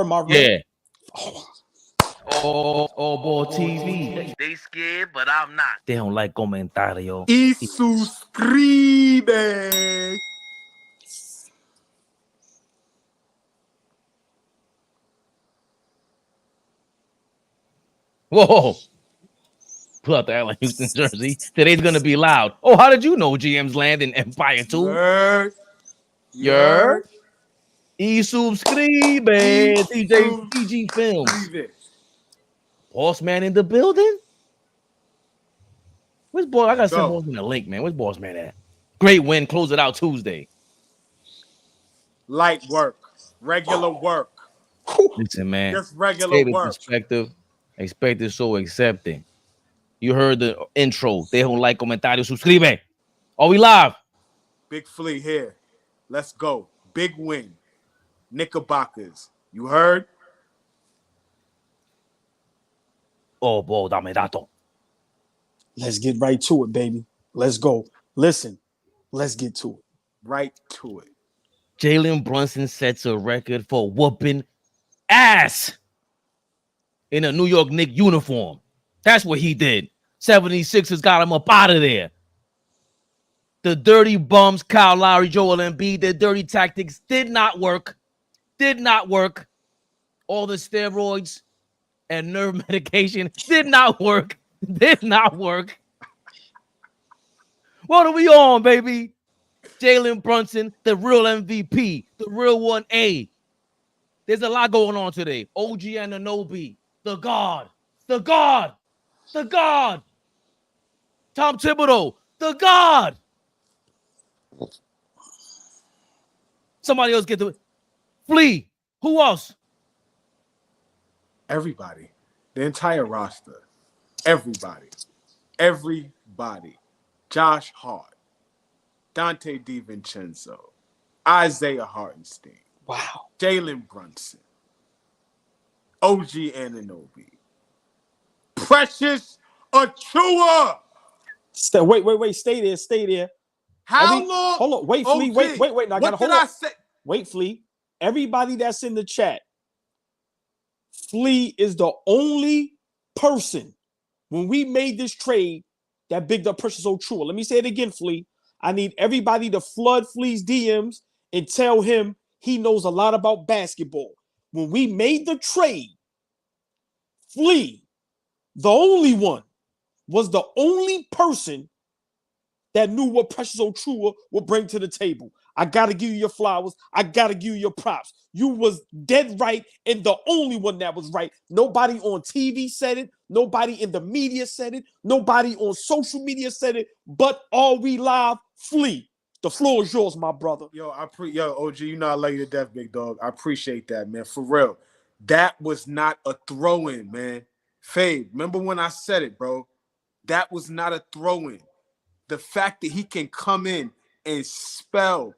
my ring. Yeah. AllBall TV. They scared, but I'm not. They don't like comentario. Y suscribe. Whoa. Pull out the Allen Houston jersey. Today's going to be loud. Oh, how did you know GM's land in Empire 2? Yeah. Y subscribe. TG Films. Boss man in the building? Where's boss? I got to send boss man a link, man. Where's boss man at? Great win. Close it out Tuesday. Light work. Regular work. Listen, man. Just regular work. Perspective. Expected, so accepting. You heard the intro. Deja un like, comentario, suscribe. Are we live? Big Flea here. Let's go. Big win. Knickerbockers. You heard? Oh, boy, dame dato. Let's get right to it, baby. Let's go. Listen, let's get to it. Right to it. Jalen Brunson sets a record for whooping ass in a New York Knicks uniform. That's what he did. 76ers got him up out of there. The dirty bums, Kyle Lowry, Joel Embiid, their dirty tactics did not work. Did not work. All the steroids and nerve medication did not work. Did not work. What are we on, baby? Jalen Brunson, the real MVP, the real 1A. There's a lot going on today. OG Anunoby, the God, the God, the God. Tom Thibodeau, the God. Somebody else get the Flea. Who else? Everybody. The entire roster. Everybody. Everybody. Josh Hart. Dante DiVincenzo. Isaiah Hartenstein. Wow. Jalen Brunson. OG Anunoby. Precious Achiuwa. Wait. Stay there. How long? Hold on. Wait, Flea. Wait. Now, I gotta hold on. Say? Wait, Flea. Everybody that's in the chat, Flea is the only person when we made this trade that bigged up Precious Achiuwa. Let me say it again, Flea. I need everybody to flood Flea's DMs and tell him he knows a lot about basketball. When we made the trade, Flea, the only one, was the only person that knew what Precious Achiuwa would bring to the table. I got to give you your flowers. I got to give you your props. You was dead right and the only one that was right. Nobody on TV said it. Nobody in the media said it. Nobody on social media said it. But All We Live, Flea. The floor is yours, my brother. Yo, OG, you know I love you to death, big dog. I appreciate that, man. For real. That was not a throw-in, man. Fabe, remember when I said it, bro? That was not a throw-in. The fact that he can come in and spell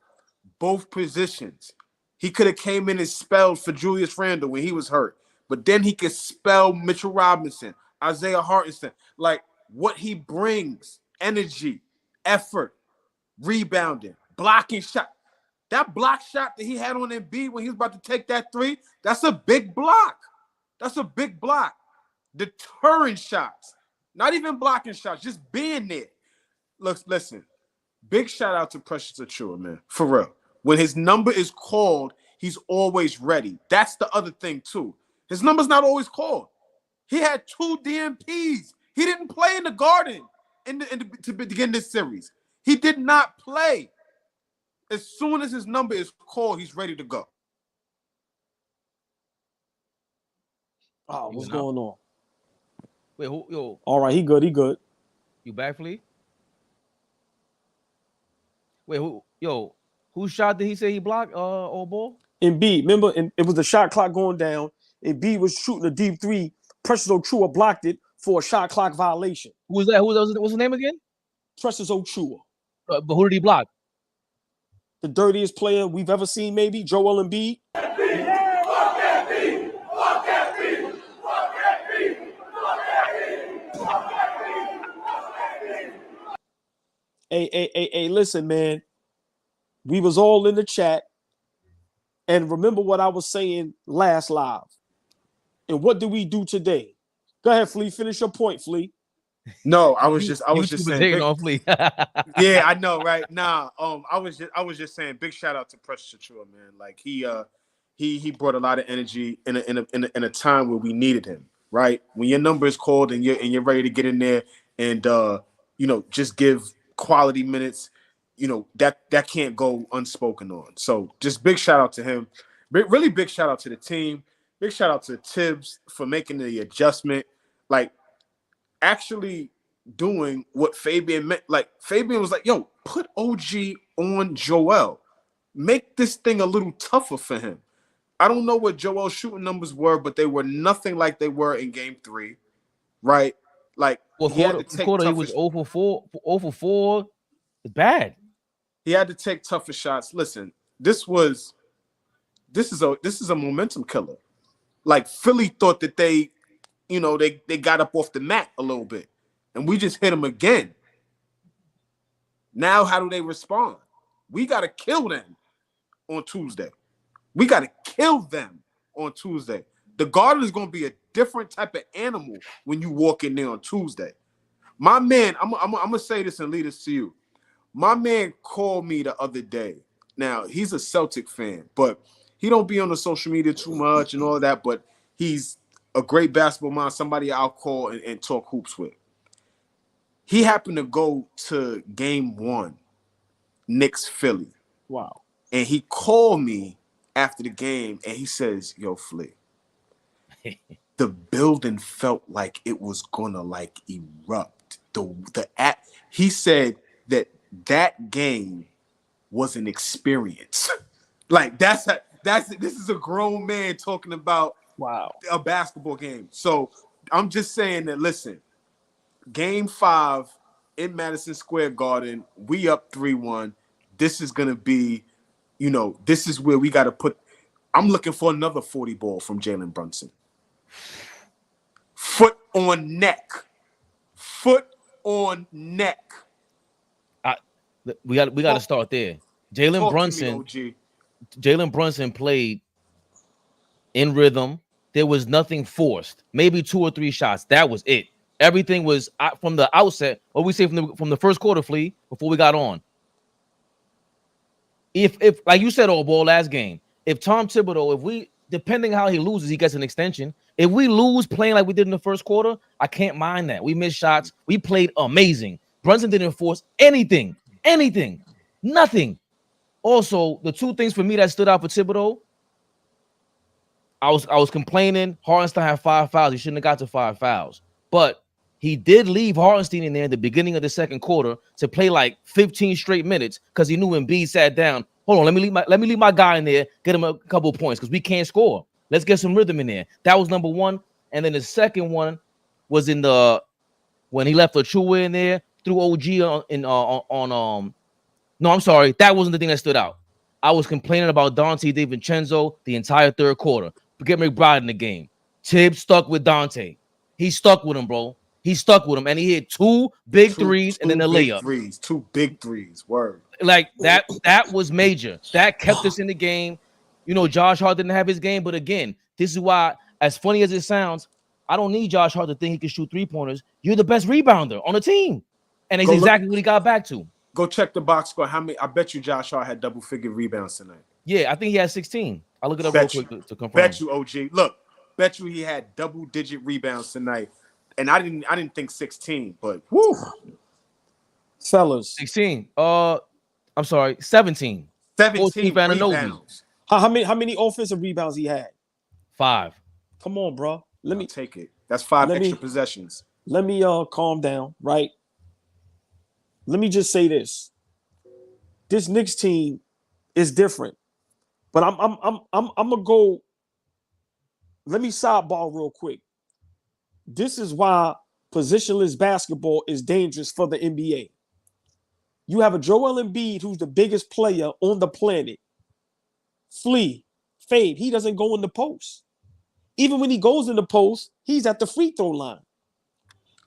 both positions. He could have came in and spelled for Julius Randle when he was hurt. But then he could spell Mitchell Robinson, Isaiah Hartenstein. Like, what he brings, energy, effort, rebounding, blocking shot. That block shot that he had on Embiid when he was about to take that three, that's a big block. That's a big block. Deterring shots. Not even blocking shots, just being there. Look, listen. Big shout out to Precious Achiuwa, man. For real. When his number is called, he's always ready. That's the other thing, too. His number's not always called. He had 2 DMPs. He didn't play in the Garden to begin this series. He did not play. As soon as his number is called, he's ready to go. Oh, what's going on? Wait, who? Yo. All right, he good. You back, Flea? Wait, who? Yo, whose shot did he say he blocked? Old ball. Embiid. Remember, it was the shot clock going down. Embiid was shooting a deep three. Precious Achiuwa blocked it for a shot clock violation. Who was that? What's his name again? Precious Achiuwa. But who did he block? The dirtiest player we've ever seen, maybe Joel Embiid. Hey, listen, man. We was all in the chat, And remember what I was saying last live. And what do we do today? Go ahead, Flea. Finish your point, Flea. No, I was just YouTube saying. hating on Flea. Yeah, I know, right? Nah, I was just saying. Big shout out to Precious Achiuwa, man. Like he brought a lot of energy in a time where we needed him, right? When your number is called and you're ready to get in there and just give quality minutes, that can't go unspoken on. So just big shout out to him. Really big shout out to the team. Big shout out to Tibbs for making the adjustment. Like, actually doing what Fabian meant. Like, Fabian was like, yo, put OG on Joel. Make this thing a little tougher for him. I don't know what Joel's shooting numbers were, but they were nothing like they were in game 3, right? Like, he had to take quarter he was 0 for 4. It's bad. He had to take tougher shots. Listen, this is a momentum killer. Like, Philly thought that they got up off the mat a little bit, and we just hit them again. Now, how do they respond? We got to kill them on Tuesday. We got to kill them on Tuesday. The Garden is going to be a different type of animal when you walk in there on Tuesday. My man, I'm going to say this and lead us to you. My man called me the other day. Now, he's a Celtic fan, but he don't be on the social media too much and all of that, but he's a great basketball mind, somebody I'll call and talk hoops with. He happened to go to game 1, Knicks Philly. Wow. And he called me after the game and he says, yo, Flea, the building felt like it was gonna like erupt. He said that game was an experience. Like, this is a grown man talking about a basketball game. So I'm just saying that, listen, game 5 in Madison Square Garden, we up 3-1. This is going to be, this is where we got to put. I'm looking for another 40 ball from Jalen Brunson. Foot on neck. Foot on neck. We got to start there. Jalen Brunson played in rhythm. There was nothing forced. Maybe 2 or 3 shots. That was it. Everything was from the outset. What we say from the first quarter, Flea, before we got on. If like you said, AllBall last game, if Tom Thibodeau, depending how he loses, he gets an extension. If we lose playing like we did in the first quarter, I can't mind that. We missed shots. We played amazing. Brunson didn't force anything, nothing. Also, the 2 things for me that stood out for Thibodeau, I was complaining Hartenstein had 5 fouls. He shouldn't have got to 5 fouls. But he did leave Hartenstein in there at the beginning of the second quarter to play like 15 straight minutes because he knew Embiid sat down. Hold on, let me leave my guy in there, get him a couple of points because we can't score. Let's get some rhythm in there. That was number 1. And then the second one was when he left Achiuwa in there, threw OG no, I'm sorry. That wasn't the thing that stood out. I was complaining about Dante DiVincenzo the entire third quarter. Forget McBride in the game. Tibbs stuck with Dante. He stuck with him, bro. He stuck with him, and he hit 2 big threes and then a layup. 2 big threes. Word. Like that was major. That kept us in the game. Josh Hart didn't have his game, but again, this is why, as funny as it sounds, I don't need Josh Hart to think he can shoot 3-pointers. You're the best rebounder on the team, and it's exactly what he got back to. Go check the box score. How many? I bet you Josh Hart had double-figure rebounds tonight. Yeah, I think he had 16. I'll look it up real quick to confirm. Bet you, OG. Look, bet you he had double-digit rebounds tonight. And I didn't think 16, but whoo. Fellas. 16. I'm sorry, 17. 17 rebounds. How many offensive rebounds he had? 5. Come on, bro. Let me take it. That's 5 extra possessions. Let me calm down, right? Let me just say this. This Knicks team is different. But I'm gonna go. Let me sidebar real quick. This is why positionless basketball is dangerous for the NBA. You have a Joel Embiid who's the biggest player on the planet. Fade, he doesn't go in the post. Even when he goes in the post, he's at the free throw line.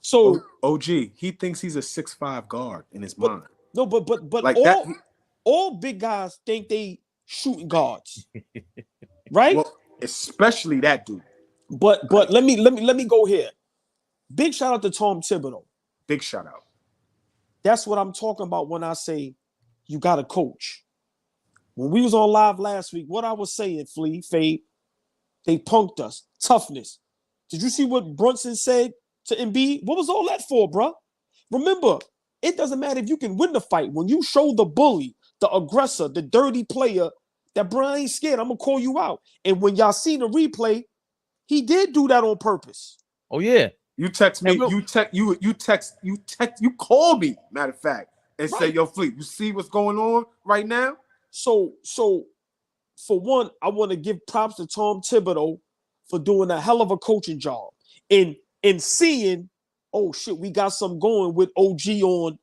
So OG, he thinks he's a 6'5" guard in his mind. No, but like all big guys think they shooting guards, right? Well, especially that dude. But let me go here. Big shout out to Tom Thibodeau. Big shout out. That's what I'm talking about when I say you got to coach. When we was on live last week, what I was saying, Fade, they punked us. Toughness. Did you see what Brunson said to Embiid? What was all that for, bro? Remember, it doesn't matter if you can win the fight. When you show the bully, the aggressor, the dirty player, that bro, I ain't scared. I'm gonna call you out. And when y'all seen the replay, he did do that on purpose. Oh yeah. You text me. You call me. Matter of fact, and say, "Yo, Fleet, you see what's going on right now?" So for one, I want to give props to Tom Thibodeau for doing a hell of a coaching job in seeing, oh shit, we got some going with OG on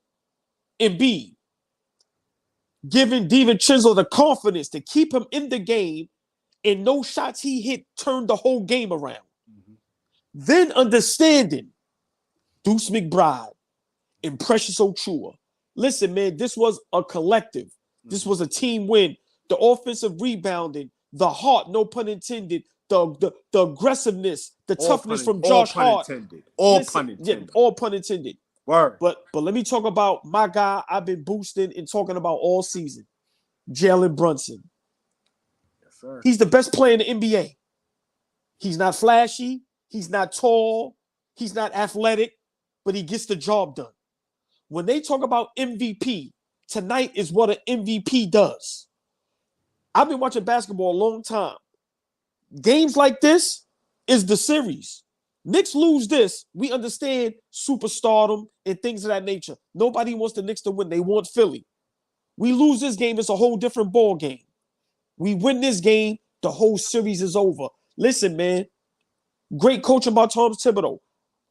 Embiid. Giving DiVincenzo the confidence to keep him in the game, and no shots he hit turned the whole game around. Mm-hmm. Then understanding Deuce McBride and Precious Achiuwa. Listen, man, this was a collective. Mm-hmm. This was a team win. The offensive rebounding, the heart, no pun intended, the aggressiveness, the toughness from Josh Hart. All pun intended. Yeah, all pun intended. Word. But let me talk about my guy I've been boosting and talking about all season, Jalen Brunson. Yes, sir. He's the best player in the NBA. He's not flashy. He's not tall. He's not athletic, but he gets the job done. When they talk about MVP, tonight is what an MVP does. I've been watching basketball a long time. Games like this is the series. Knicks lose this, we understand superstardom and things of that nature. Nobody wants the Knicks to win. They want Philly. We lose this game, it's a whole different ball game. We win this game, the whole series is over. Listen, man, great coaching by Tom Thibodeau.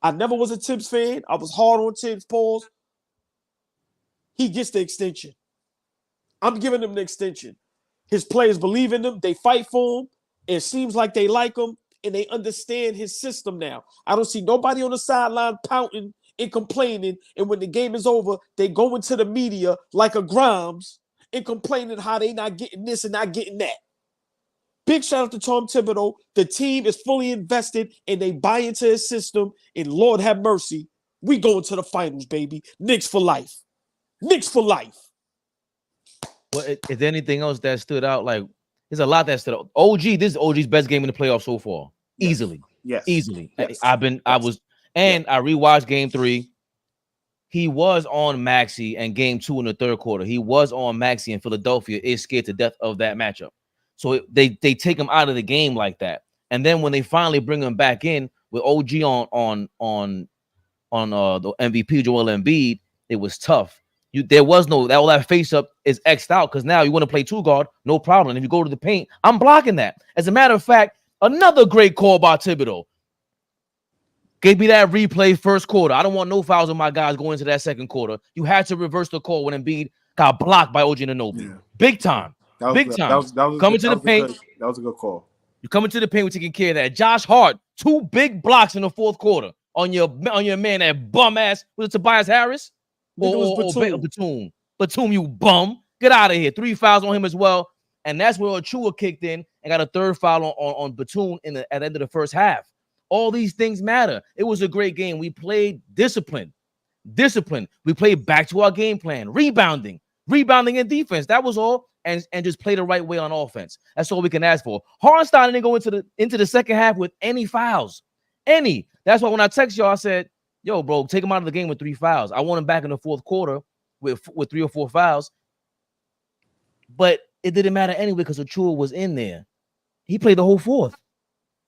I never was a Tibbs fan. I was hard on Tibbs, pause. He gets the extension. I'm giving him the extension. His players believe in him. They fight for him. It seems like they like him. And they understand his system now. I don't see nobody on the sideline pouting and complaining. And when the game is over, they go into the media like a Grimes and complaining how they not getting this and not getting that. Big shout out to Tom Thibodeau. The team is fully invested and they buy into his system. And Lord have mercy, we going to the finals, baby. Knicks for life. Knicks for life. Well, is there anything else that stood out? Like, there's a lot that stood out. OG, this is OG's best game in the playoffs so far. Yes. Easily. Yes. Easily. Yes. I rewatched game 3. He was on Maxey and game 2 in the third quarter. He was on Maxey, and Philadelphia is scared to death of that matchup. So they take him out of the game like that. And then when they finally bring him back in with OG on the MVP Joel Embiid, it was tough. There was no all that face up is X'd out because now you want to play 2 guard, no problem. If you go to the paint, I'm blocking that. As a matter of fact, another great call by Thibodeau. Gave me that replay first quarter. I don't want no fouls on my guys going into that second quarter. You had to reverse the call when Embiid got blocked by OG Anunoby. Yeah. Big time. Big time. That was coming to the paint. That was a good call. You're coming to the paint, we're taking care of that. Josh Hart, 2 big blocks in the fourth quarter on your man, that bum ass. Was it Tobias Harris? Or Batum. Batum, you bum. Get out of here. 3 fouls on him as well. And that's where Achiuwa kicked in and got a 3rd foul on Batum at the end of the first half. All these things matter. It was a great game. We played discipline. We played back to our game plan. Rebounding and defense. That was all. And just play the right way on offense. That's all we can ask for. Hartenstein didn't go into the second half with any fouls. Any. That's why when I text y'all, I said, yo, bro, take him out of the game with 3 fouls. I want him back in the fourth quarter with 3 or 4 fouls. But it didn't matter anyway because Achiuwa was in there. He played the whole fourth.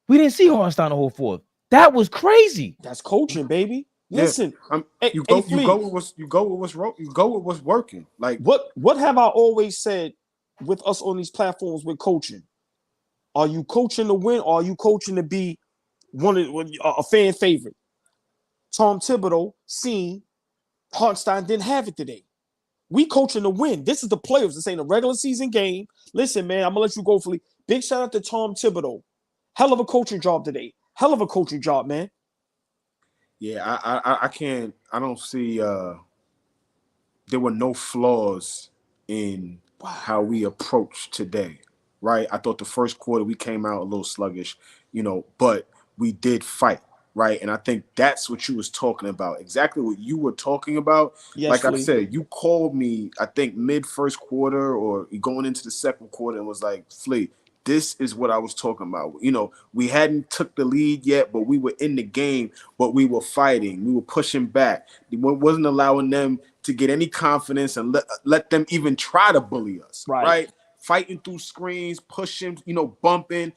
We didn't see Hartenstein the whole fourth. That was crazy. That's coaching, baby. Listen, you go with what's working. Like what have I always said with us on these platforms with coaching? Are you coaching to win or are you coaching to be a fan favorite? Tom Thibodeau seen Hartenstein didn't have it today. We coaching to win. This is the playoffs. This ain't a regular season game. Listen, man, I'm gonna let you go, Philly. Big shout out to Tom Thibodeau. Hell of a coaching job today. Hell of a coaching job, man. Yeah, I don't see there were no flaws in how we approached today, right? I thought the first quarter we came out a little sluggish, but we did fight, right? And I think that's what you was talking about, exactly what you were talking about. Yes, Like I Flea. said, you called me, I think mid first quarter or going into the second quarter, and was like, Flea, this is what I was talking about. We hadn't took the lead yet, but we were in the game, but we were fighting. We were pushing back. We wasn't allowing them to get any confidence and let them even try to bully us, right? Fighting through screens, pushing, bumping,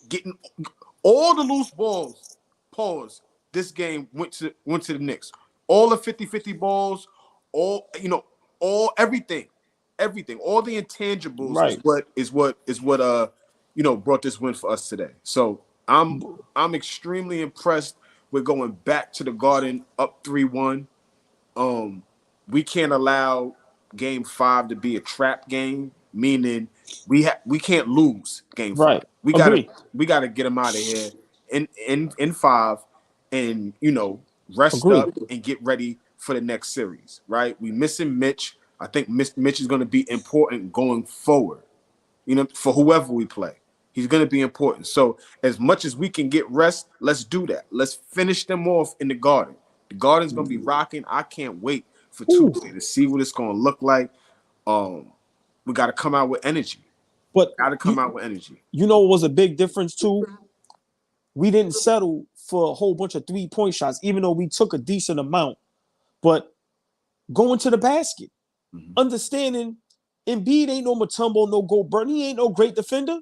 getting all the loose balls. Pause. This game went to the Knicks. All the 50-50 balls, all everything, all the intangibles is what brought this win for us today. So I'm extremely impressed. We're going back to the Garden up 3-1. We can't allow Game 5 to be a trap game, meaning we can't lose Game 5. We gotta get them out of here in 5, and rest up and get ready for the next series. Right? We missing Mitch. I think Mitch is going to be important going forward. For whoever we play, he's going to be important. So as much as we can get rest, let's do that. Let's finish them off in the Garden. The Garden's going to be rocking. I can't wait for Tuesday to see what it's going to look like. We got to come out with energy. You know what was a big difference too? We didn't settle for a whole bunch of 3-point shots, even though we took a decent amount. But going to the basket, understanding Embiid ain't no Mutombo, no Goldberg. He ain't no great defender.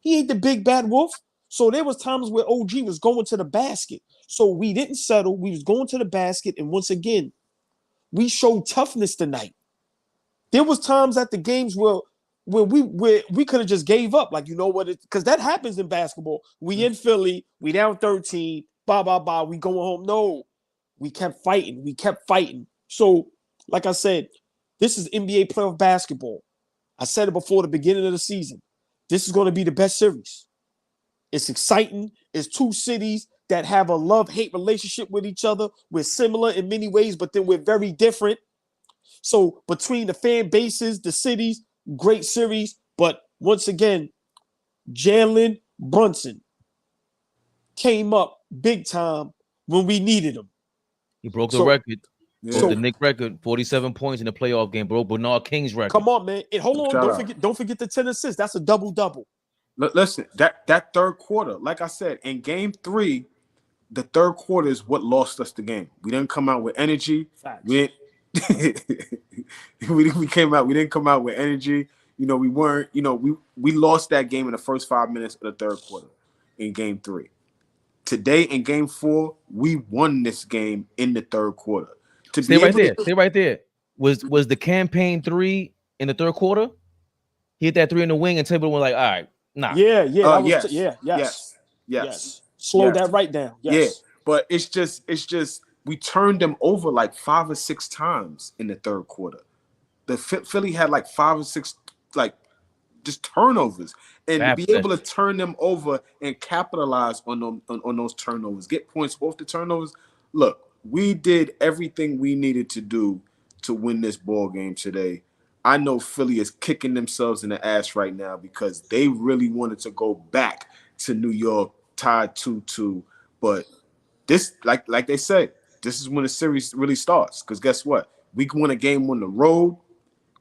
He ain't the big bad wolf. So there was times where OG was going to the basket. So we didn't settle. We was going to the basket. And once again, we showed toughness tonight. There was times at the games where we could have just gave up. Like, you know what? Because that happens in basketball. We in Philly. We down 13. We going home. No. We kept fighting. So, like I said, this is NBA playoff basketball. I said it before the beginning of the season. This is going to be the best series. It's exciting. It's two cities that have a love-hate relationship with each other. We're similar in many ways, but then we're very different. So between the fan bases, the cities, great series. But once again, Jalen Brunson came up big time when we needed him. He broke the record. Broke the Knicks record, 47 points in the playoff game, broke Bernard King's record. Come on, man. And hold on, don't forget the 10 assists. That's a double-double. Listen, that third quarter, like I said, in Game 3, the third quarter is what lost us the game. We didn't come out with energy. Facts. We came out. We didn't come out with energy. We weren't. We lost that game in the first 5 minutes of the third quarter in Game 3. Today in Game 4, we won this game in the third quarter. Stay right there. Was the campaign 3 in the third quarter? He hit that 3 in the wing, and Table went like, all right, nah. Yes. Slow that right down. Yes. Yeah, but it's just we turned them over like 5 or 6 times in the third quarter. The Philly had like 5 or 6 just turnovers, and be able to turn them over and capitalize on those turnovers, get points off the turnovers. Look, we did everything we needed to do to win this ball game today. I know Philly is kicking themselves in the ass right now because they really wanted to go back to New York tied 2-2. But this, like they said, this is when the series really starts. Because guess what? We can win a game on the road.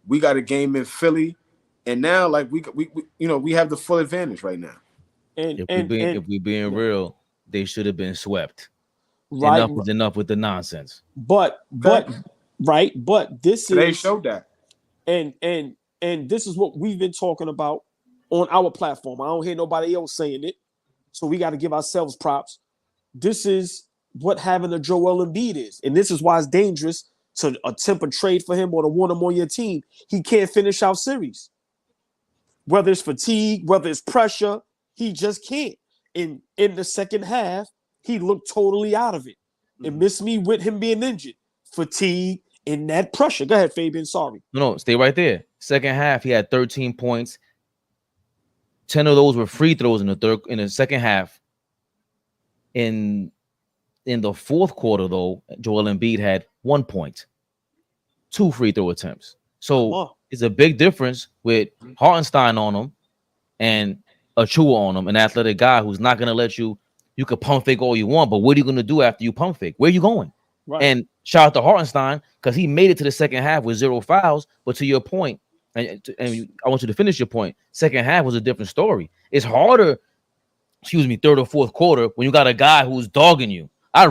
We got a game in Philly. And now, we have the full advantage right now. If we're being real, they should have been swept. Right. Enough was enough with the nonsense. But this they showed that. And this is what we've been talking about on our platform. I don't hear nobody else saying it. So we got to give ourselves props. This is what having a Joel Embiid is. And this is why it's dangerous to attempt a trade for him or to want him on your team. He can't finish out series. Whether it's fatigue, whether it's pressure, he just can't. In the second half, he looked totally out of it. And missed me with him being injured. Fatigue and that pressure. Go ahead, Fabian. Sorry. No, stay right there. Second half, he had 13 points. 10 of those were free throws in the second half. In the fourth quarter, though, Joel Embiid had 1 point, 2 free throw attempts. So It's a big difference with Hartenstein on him and Achiuwa on him, an athletic guy who's not gonna let you. You could pump fake all you want, but what are you gonna do after you pump fake? Where are you going? Right. And shout out to Hartenstein because he made it to the second half with 0 fouls. But to your point, and I want you to finish your point. Second half was a different story. It's harder, third or fourth quarter when you got a guy who's dogging you. I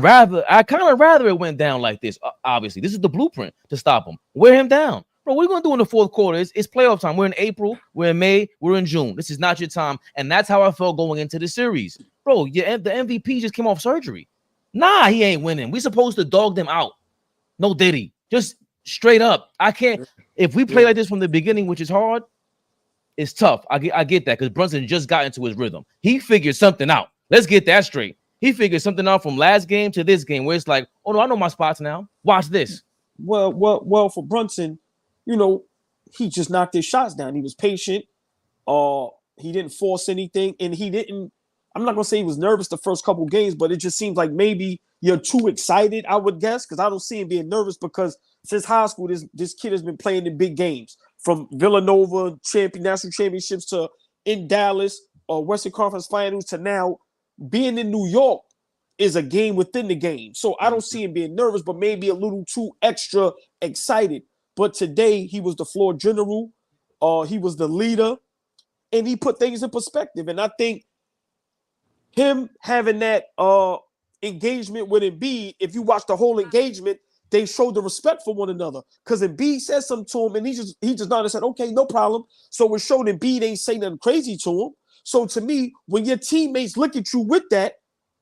kind of rather it went down like this. Obviously, this is the blueprint to stop him. Wear him down. Bro, what are you going to do in the fourth quarter? It's playoff time. We're in April. We're in May. We're in June. This is not your time. And that's how I felt going into the series. Bro, the MVP just came off surgery. Nah, he ain't winning. We supposed to dog them out. No diddy. Just straight up. I can't. If we play like this from the beginning, which is hard, it's tough. I get that because Brunson just got into his rhythm. He figured something out. Let's get that straight. He figured something out from last game to this game where it's like, oh, no, I know my spots now. Watch this. Well, for Brunson, he just knocked his shots down. He was patient. He didn't force anything, and he didn't. I'm not gonna say he was nervous the first couple games, but it just seems like maybe you're too excited. I would guess because I don't see him being nervous because since high school, this kid has been playing in big games from Villanova national championships to in Dallas or Western Conference Finals to now being in New York is a game within the game. So I don't see him being nervous, but maybe a little too extra excited. But today he was the floor general, he was the leader, and he put things in perspective. And I think him having that engagement with Embiid, if you watch the whole engagement, they showed the respect for one another. Because Embiid said something to him, and he just nodded and said, okay, no problem. So it showed Embiid ain't saying nothing crazy to him. So to me, when your teammates look at you with that,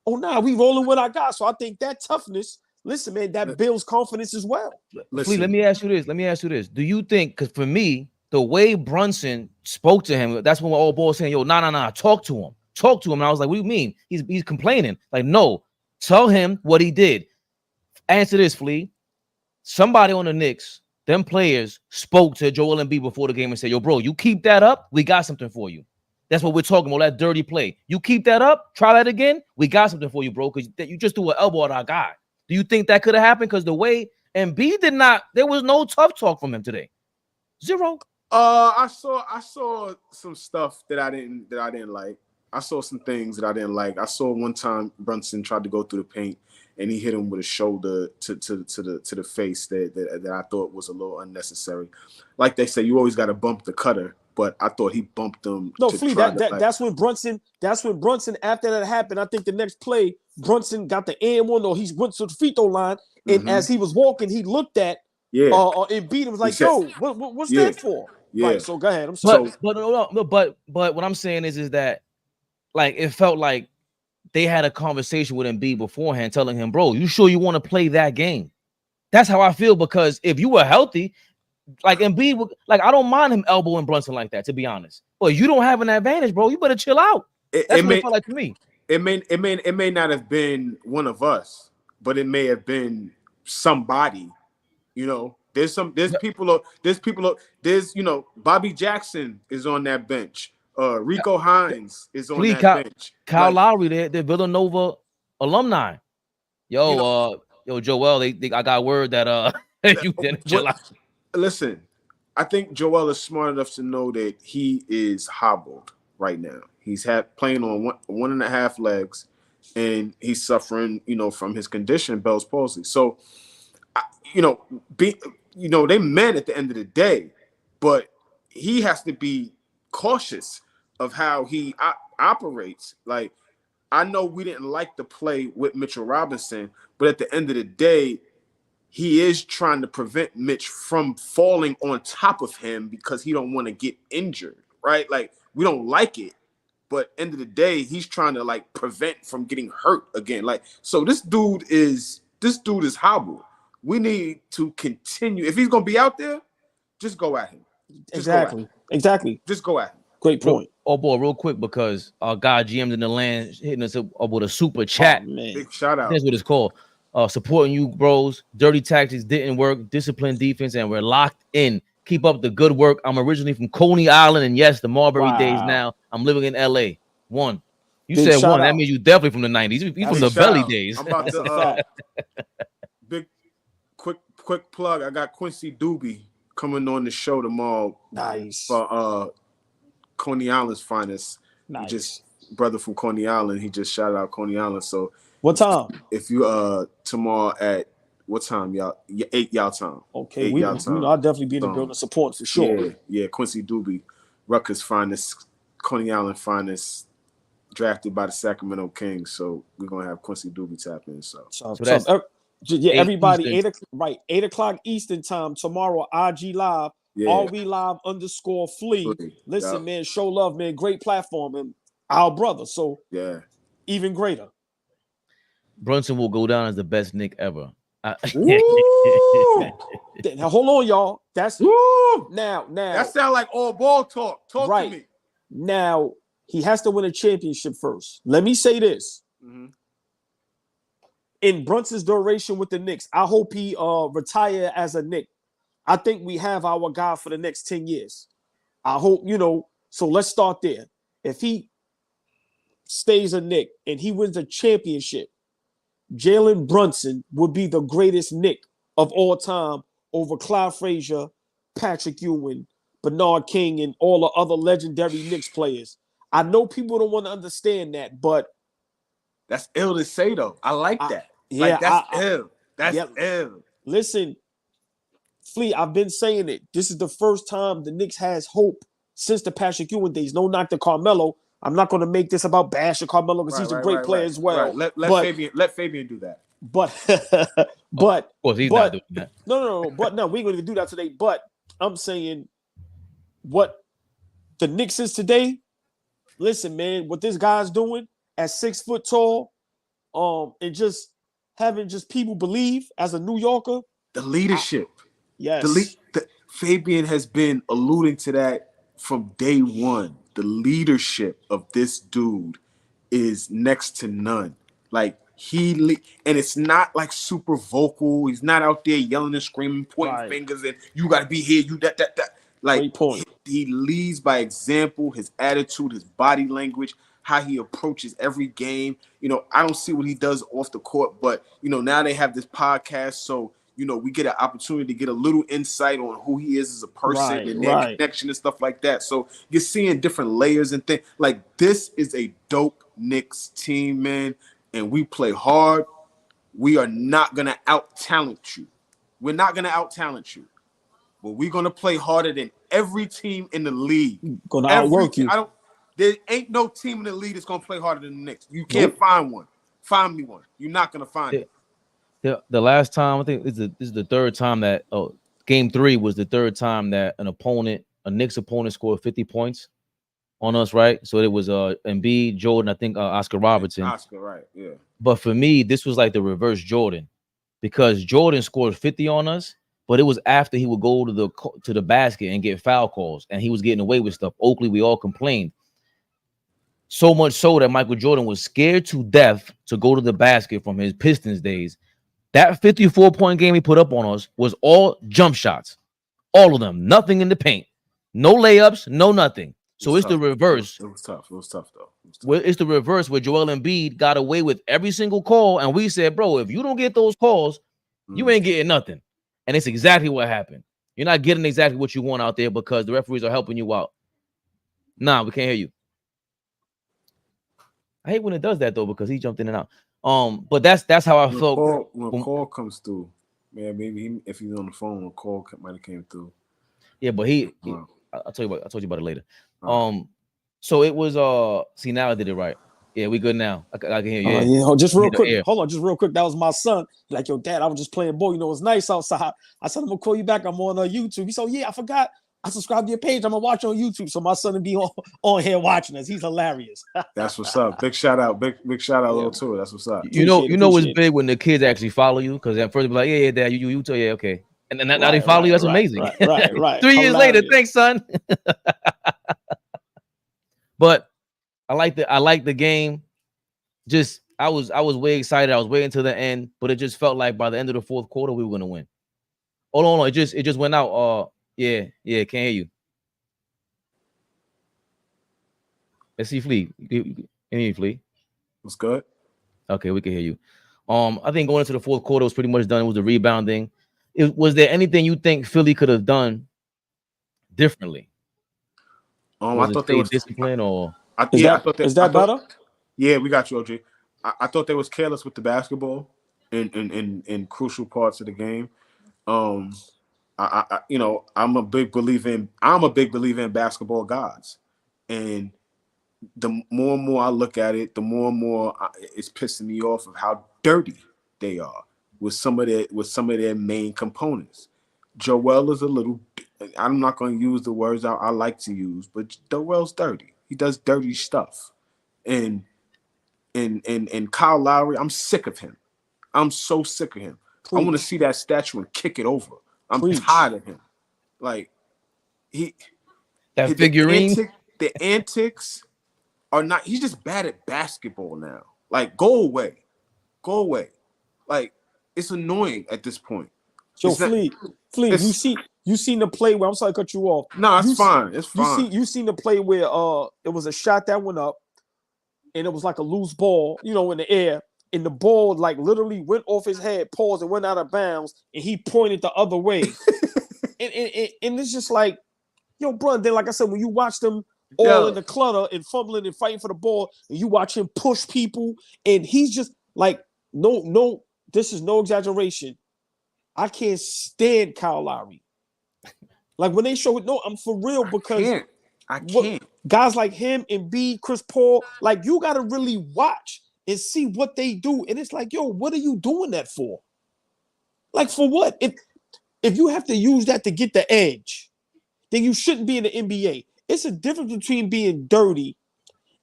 oh, nah, we rolling with our guys. So I think that toughness, listen, man, that builds confidence as well. Please, let me ask you this. Do you think, because for me, the way Brunson spoke to him, that's when AllBall saying, yo, nah, talk to him. And I was like, what do you mean? He's complaining. Like, no, tell him what he did. Answer this, Flea. Somebody on the Knicks, them players spoke to Joel Embiid before the game and said, yo, bro, you keep that up, we got something for you. That's what we're talking about, that dirty play. You keep that up, try that again, we got something for you, bro, because you just threw an elbow at our guy. Do you think that could have happened? Because the way Embiid did not, there was no tough talk from him today. Zero. I saw some stuff that I didn't like. I saw some things that I didn't like. I saw one time Brunson tried to go through the paint and he hit him with a shoulder to the face that I thought was a little unnecessary. Like they say, you always got to bump the cutter, but I thought he bumped him. No, Flea, that's when Brunson. After that happened, I think the next play, Brunson got the and one, or he went to the free throw line, and as he was walking, he looked at Embiid and was like, "Yo, what's that for?" Yeah. Right, so go ahead. I'm sorry. But what I'm saying is that, like, it felt like they had a conversation with Embiid beforehand, telling him, bro, you sure you want to play that game? That's how I feel, because if you were healthy, like Embiid would, like, I don't mind him elbowing Brunson like that, to be honest. But you don't have an advantage, bro. You better chill out. That's what it felt like to me. It may not have been one of us, but it may have been somebody. There's people, Bobby Jackson is on that bench. Rico Hines is on that bench. Kyle Lowry, they're Villanova alumni. Yo, Joel, I got word that you didn't chill out. Listen, I think Joel is smart enough to know that he is hobbled right now. He's playing on one and a half legs, and he's suffering, from his condition, Bell's palsy. So, they men at the end of the day, but he has to be cautious of how he operates. Like, I know we didn't like the play with Mitchell Robinson, but at the end of the day, he is trying to prevent Mitch from falling on top of him because he don't want to get injured, right? Like, we don't like it, but end of the day, he's trying to, like, prevent from getting hurt again. Like, so this dude is hobbled. We need to continue. If he's gonna be out there, just go at him. Exactly. Just go at him. Great point. Oh boy, real quick, because our guy GM'd in the land hitting us up with a super chat. Oh, man. Big shout out. That's what it's called. Supporting you, bros. Dirty tactics didn't work. Disciplined defense, and we're locked in. Keep up the good work. I'm originally from Coney Island, and yes, the Marbury days now. I'm living in LA. One. You Big said one. out. That means you definitely from the 90s. He's from the belly days. I'm about to big quick plug. I got Quincy Doobie coming on the show tomorrow. Nice. For Coney Island's finest. Nice. Just brother from Coney Island. He just shouted out Coney Island. So what time? If you tomorrow at what time, y'all? 8 y'all time. Okay, we I'll definitely be in the building support for sure. Yeah. Quincy Doobie, Rutgers finest, Coney Island finest, drafted by the Sacramento Kings. So we're gonna have Quincy Doobie tap in. So that's everybody Eastern. 8 o'clock Eastern time tomorrow. IG Live. All we live _Flea. Listen, man, show love, man. Great platform, and our brother. So even greater. Brunson will go down as the best Knick ever. Now, hold on, y'all. That's now. That sounds like all ball talk. Talk to me. Now he has to win a championship first. Let me say this. In Brunson's duration with the Knicks, I hope he retire as a Knick. I think we have our guy for the next 10 years. I hope, so let's start there. If he stays a Knick and he wins a championship, Jalen Brunson would be the greatest Knick of all time over Clyde Frazier, Patrick Ewing, Bernard King, and all the other legendary Knicks players. I know people don't want to understand that, but that's ill to say, though. I like that. That's ill. That's ill. Listen, Flea, I've been saying it. This is the first time the Knicks has hope since the Patrick Ewing days. No knock to Carmelo. I'm not going to make this about bashing Carmelo because he's a great player as well. Let Fabian do that. But of course he's not doing that. No. But no, we ain't going to do that today. But I'm saying what the Knicks is today. Listen, man, what this guy's doing at 6 foot tall, and just having just people believe as a New Yorker. The leadership. Yes. Fabian has been alluding to that from day one. The leadership of this dude is next to none. Like and it's not like super vocal. He's not out there yelling and screaming, pointing fingers, and you got to be here. You that. Like he leads by example. His attitude, his body language, how he approaches every game. I don't see what he does off the court, but now they have this podcast, so. We get an opportunity to get a little insight on who he is as a person and their connection and stuff like that. So you're seeing different layers and things. Like, this is a dope Knicks team, man, and we play hard. We are not going to out-talent you. We're not going to out-talent you. But we're going to play harder than every team in the league. Going to outwork you. There ain't no team in the league that's going to play harder than the Knicks. You can't find one. Find me one. You're not going to find it. The last time, I think this is the third time that game 3 was the third time that a Knicks opponent scored 50 points on us, right? So it was Embiid, Jordan, I think Oscar Robertson. Oscar, right, yeah. But for me, this was like the reverse Jordan, because Jordan scored 50 on us, but it was after he would go to the basket and get foul calls, and he was getting away with stuff. Oakley, we all complained. So much so that Michael Jordan was scared to death to go to the basket from his Pistons days. That 54-point game he put up on us was all jump shots. All of them. Nothing in the paint. No layups, no nothing. So it's the reverse. It was tough. It was tough, though. It's the reverse where Joel Embiid got away with every single call, and we said, bro, if you don't get those calls, you ain't getting nothing. And it's exactly what happened. You're not getting exactly what you want out there because the referees are helping you out. Nah, we can't hear you. I hate when it does that, though, because he jumped in and out. But that's how I felt when a call comes through. Man, maybe if he's on the phone, a call might have came through. Yeah, but I'll tell you about it later. So it was see, now I did it right. Yeah, we good now. I can hear you. Yeah, just real quick. Hold on, just real quick. That was my son. Like, yo, Dad, I was just playing ball. It's nice outside. I said I'm gonna call you back. I'm on YouTube. He said, yeah, I forgot. I subscribed to your page. I'm gonna watch on YouTube. So my son will be on here watching us. He's hilarious. That's what's up. Big shout out, big shout out, little too. That's what's up. You know what's big when the kids actually follow you, because at first they be like, yeah, Dad, you tell, yeah, okay, and then now they follow you. That's amazing. Right. 3 years later, thanks, son. But I like the game. Just I was way excited. I was waiting till the end, but it just felt like by the end of the fourth quarter we were gonna win. Hold on, it just went out. Yeah, can't hear you. Let's see, Flea. Can hear you, Flea? What's good? Okay, we can hear you. I think going into the fourth quarter was pretty much done. It was the rebounding. Was there anything you think Philly could have done differently? I Was it thought they was discipline or? I thought Is that better? Yeah, we got you, OG. I thought they was careless with the basketball in crucial parts of the game. I'm a big believer in basketball gods, and the more and more I look at it, the more and more it's pissing me off of how dirty they are with some of their main components. Joel is a little. I'm not going to use the words I like to use, but Joel's dirty. He does dirty stuff, and Kyle Lowry, I'm sick of him. I'm so sick of him. I want to see that statue and kick it over. I'm tired of him. Like that figurine. The antics are not. He's just bad at basketball now. Like, go away. Like, it's annoying at this point. Yo, Flea, you seen the play where I'm sorry to cut you off. No, it's fine. It's fine. You seen the play where it was a shot that went up, and it was like a loose ball, in the air, and the ball like literally went off his head, paused, and went out of bounds, and he pointed the other way. and it's just like, yo, bro. Then, like I said, when you watch them all in the clutter and fumbling and fighting for the ball, and you watch him push people, and he's just like, no, this is no exaggeration. I can't stand Kyle Lowry. Like when they show it, no, I'm for real because I can't. Guys like him, Embiid, Chris Paul, like you got to really watch and see what they do. And it's like, yo, what are you doing that for? Like for what? If you have to use that to get the edge, then you shouldn't be in the NBA. It's a difference between being dirty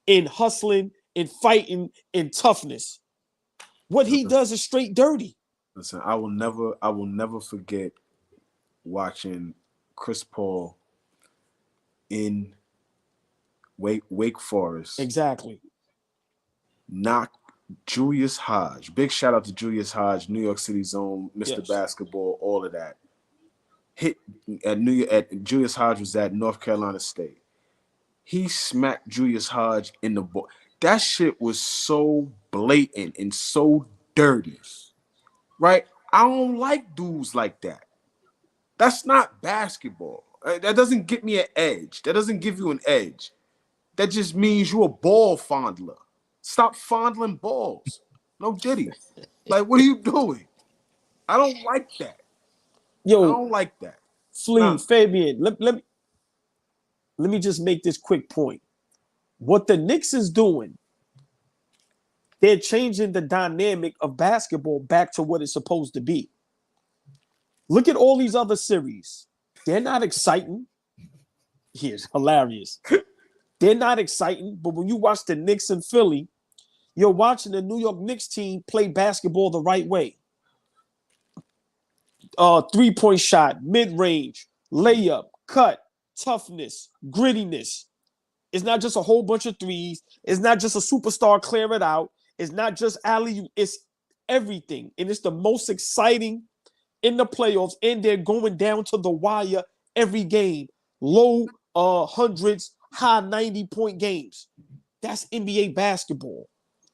and hustling and fighting and toughness. What he does is straight dirty. Listen, I will never forget watching Chris Paul in Wake Forest. Exactly. Knock Julius Hodge. Big shout out to Julius Hodge, New York City zone, Mr. Basketball, all of that. Hit at Julius Hodge was at North Carolina State. He smacked Julius Hodge in the ball. That shit was so blatant and so dirty. Right? I don't like dudes like that. That's not basketball. That doesn't get me an edge. That doesn't give you an edge. That just means you're a ball fondler. Stop fondling balls. No diddy. Like, what are you doing? I don't like that. Yo, I don't like that. Flea, Fabian, let me just make this quick point. What the Knicks is doing, they're changing the dynamic of basketball back to what it's supposed to be. Look at all these other series. They're not exciting. Here's hilarious. They're not exciting, but when you watch the Knicks in Philly, you're watching the New York Knicks team play basketball the right way. 3-point shot, mid-range, layup, cut, toughness, grittiness. It's not just a whole bunch of threes. It's not just a superstar clear it out. It's not just alley. It's everything. And it's the most exciting in the playoffs. And they're going down to the wire every game. Low hundreds, high 90-point games. That's NBA basketball.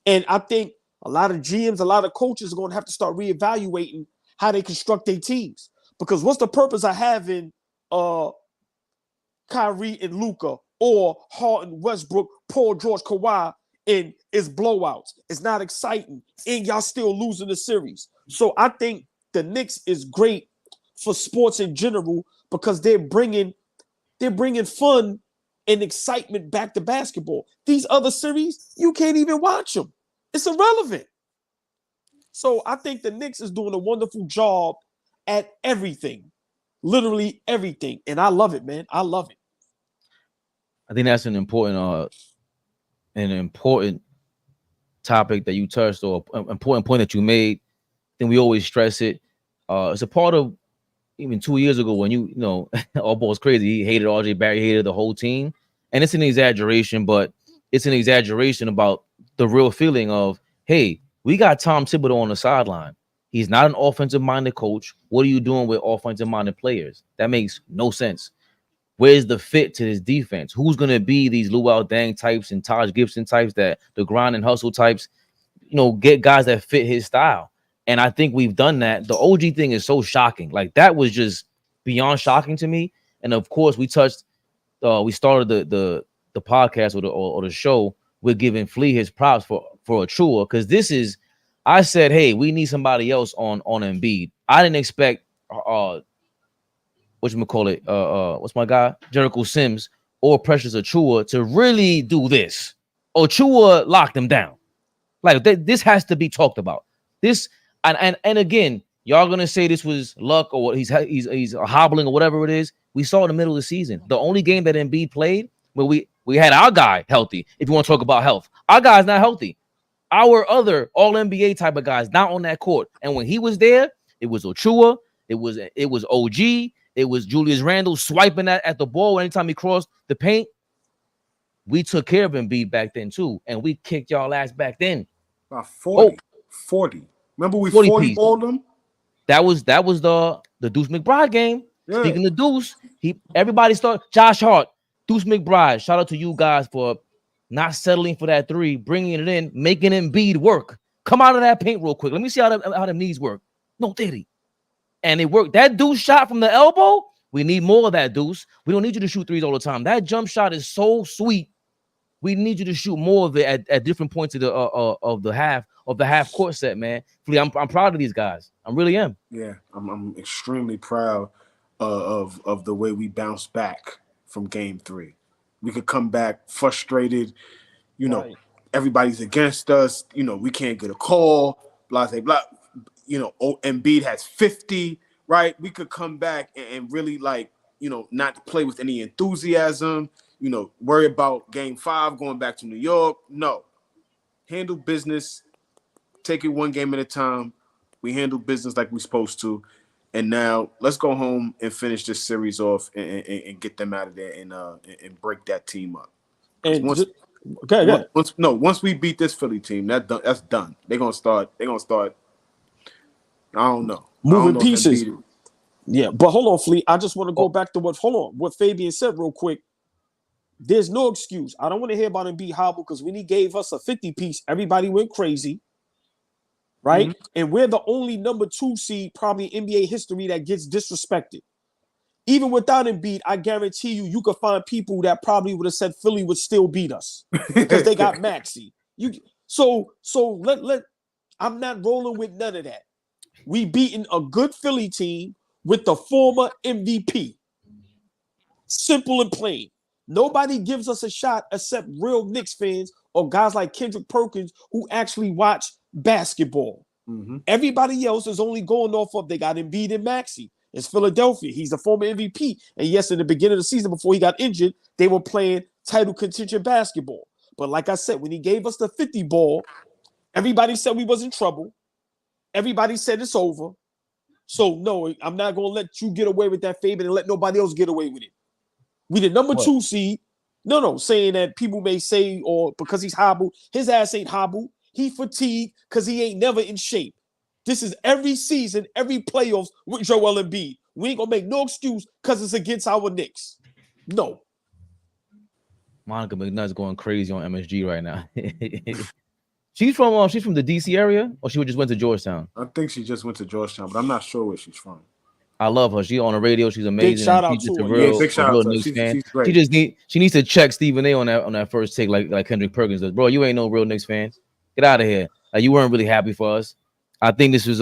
And I think a lot of GMs, a lot of coaches are going to have to start reevaluating how they construct their teams. Because what's the purpose of having Kyrie and Luka or Harden, Westbrook, Paul George, Kawhi, and it's blowouts? It's not exciting, and y'all still losing the series. So I think the Knicks is great for sports in general because they're bringing fun and excitement back to basketball. These other series, you can't even watch them. It's irrelevant. So I think the Knicks is doing a wonderful job at everything, literally everything, and I love it, man. I love it. I think that's an important topic that you touched, or an important point that you made. Then we always stress it. It's a part of even 2 years ago when you know AllBall's crazy. He hated RJ Barry, hated the whole team, and it's an exaggeration, but it's an exaggeration about the real feeling of, hey, we got Tom Thibodeau on the sideline. He's not an offensive-minded coach. What are you doing with offensive-minded players? That makes no sense. Where's the fit to this defense? Who's going to be these Luol Deng types and Taj Gibson types, that the grind and hustle types, get guys that fit his style? And I think we've done that. The OG thing is so shocking. Like, that was just beyond shocking to me. And of course, we touched. We started the podcast or the show with giving Flea his props for Achiuwa, because this is. I said, hey, we need somebody else on Embiid. I didn't expect whatchamacallit, what's my guy? Jericho Sims or Precious Achiuwa to really do this. Achiuwa locked him down. Like this has to be talked about. This and again, y'all gonna say this was luck or what he's hobbling or whatever it is. We saw in the middle of the season. The only game that Embiid played where we had our guy healthy. If you want to talk about health, our guy's not healthy. Our other all NBA type of guys not on that court. And when he was there, it was Achiuwa, it was OG, it was Julius Randle swiping at the ball anytime he crossed the paint. We took care of Embiid back then too, and we kicked y'all ass back then. About 40. 40. Remember we 40 balled them? That was the Deuce McBride game. Yeah. Speaking of Deuce, everybody started. Josh Hart, Deuce McBride. Shout out to you guys for not settling for that three, bringing it in, making Embiid work. Come out of that paint real quick. Let me see how the knees work. No, did he? And it worked. That Deuce shot from the elbow. We need more of that, Deuce. We don't need you to shoot threes all the time. That jump shot is so sweet. We need you to shoot more of it at different points of the half court set, man. I'm proud of these guys. I really am. Yeah, I'm extremely proud of the way we bounced back from game 3. We could come back frustrated, right. Everybody's against us, we can't get a call, blah, blah, blah. Embiid has 50, right? We could come back and really not play with any enthusiasm, worry about game 5 going back to New York. No. Handle business, take it one game at a time. We handle business like we're supposed to. And now let's go home and finish this series off and get them out of there and break that team up. And once we beat this Philly team, that's done. They're gonna start. I don't know. Moving pieces. Yeah, but hold on, Flea. I just want to go back to what Fabian said real quick. There's no excuse. I don't want to hear about Embiid hobble because when he gave us a 50-piece, everybody went crazy. Right? Mm-hmm. And we're the only number 2 seed probably in NBA history that gets disrespected. Even without Embiid, I guarantee you could find people that probably would have said Philly would still beat us because they got Maxey. I'm not rolling with none of that. We beaten a good Philly team with the former MVP. Simple and plain. Nobody gives us a shot except real Knicks fans or guys like Kendrick Perkins who actually watch basketball. Mm-hmm. Everybody else is only going off of they got Embiid and Maxey. It's Philadelphia. He's the former MVP. And yes, in the beginning of the season before he got injured, they were playing title contention basketball. But like I said, when he gave us the 50 ball, everybody said we was in trouble. Everybody said it's over. So no, I'm not going to let you get away with that, Fabian, and let nobody else get away with it. We the number 2 seed. No, saying that people may say, or because he's hobbled, his ass ain't hobbled. He fatigued because he ain't never in shape. This is every season, every playoffs with Joel Embiid. We ain't gonna make no excuse because it's against our Knicks. No. Monica McNutt's going crazy on MSG right now. She's from the DC area, or she just went to Georgetown? I think she just went to Georgetown, but I'm not sure where she's from. I love her. She's on the radio. She's amazing. Big shout out to her. Big shout out to her. She's great. She needs to check Stephen A on that first take, like Kendrick Perkins does. Bro, you ain't no real Knicks fan. Get out of here. Like, you weren't really happy for us. I think this was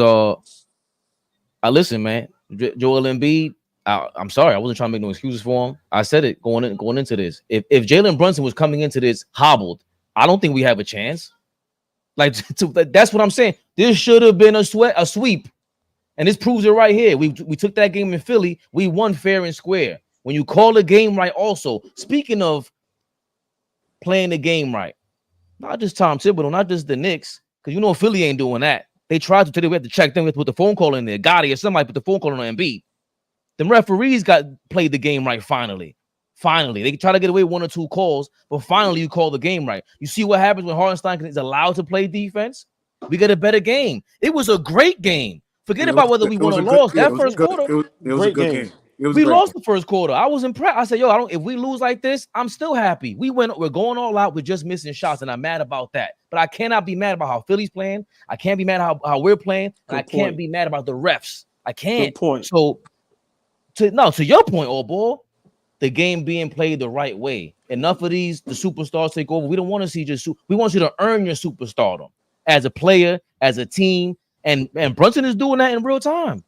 listen, man. Joel Embiid. I'm sorry, I wasn't trying to make no excuses for him. I said it going into this. If Jalen Brunson was coming into this hobbled, I don't think we have a chance. Like that's what I'm saying. This should have been a sweep. And this proves it right here. We took that game in Philly. We won fair and square. When you call the game right, also, speaking of playing the game right, not just Tom Thibodeau, not just the Knicks, because Philly ain't doing that. They tried to tell you we have to check them. We have to put the phone call in there. Gotti or somebody put the phone call on Embiid. The referees played the game right finally. Finally. They try to get away with 1 or 2 calls, but finally you call the game right. You see what happens when Hartenstein is allowed to play defense? We get a better game. It was a great game. Forget about whether we won or lost. That first quarter, it was a good game. We lost the first quarter. I was impressed. I said, if we lose like this, I'm still happy. We're going all out. We're just missing shots, and I'm mad about that. But I cannot be mad about how Philly's playing. I can't be mad how we're playing, and I can't be mad about the refs. I can't. Good point. So, to your point, AllBall, the game being played the right way. Enough of the superstars take over. We don't want to see we want you to earn your superstardom as a player, as a team, and Brunson is doing that in real time.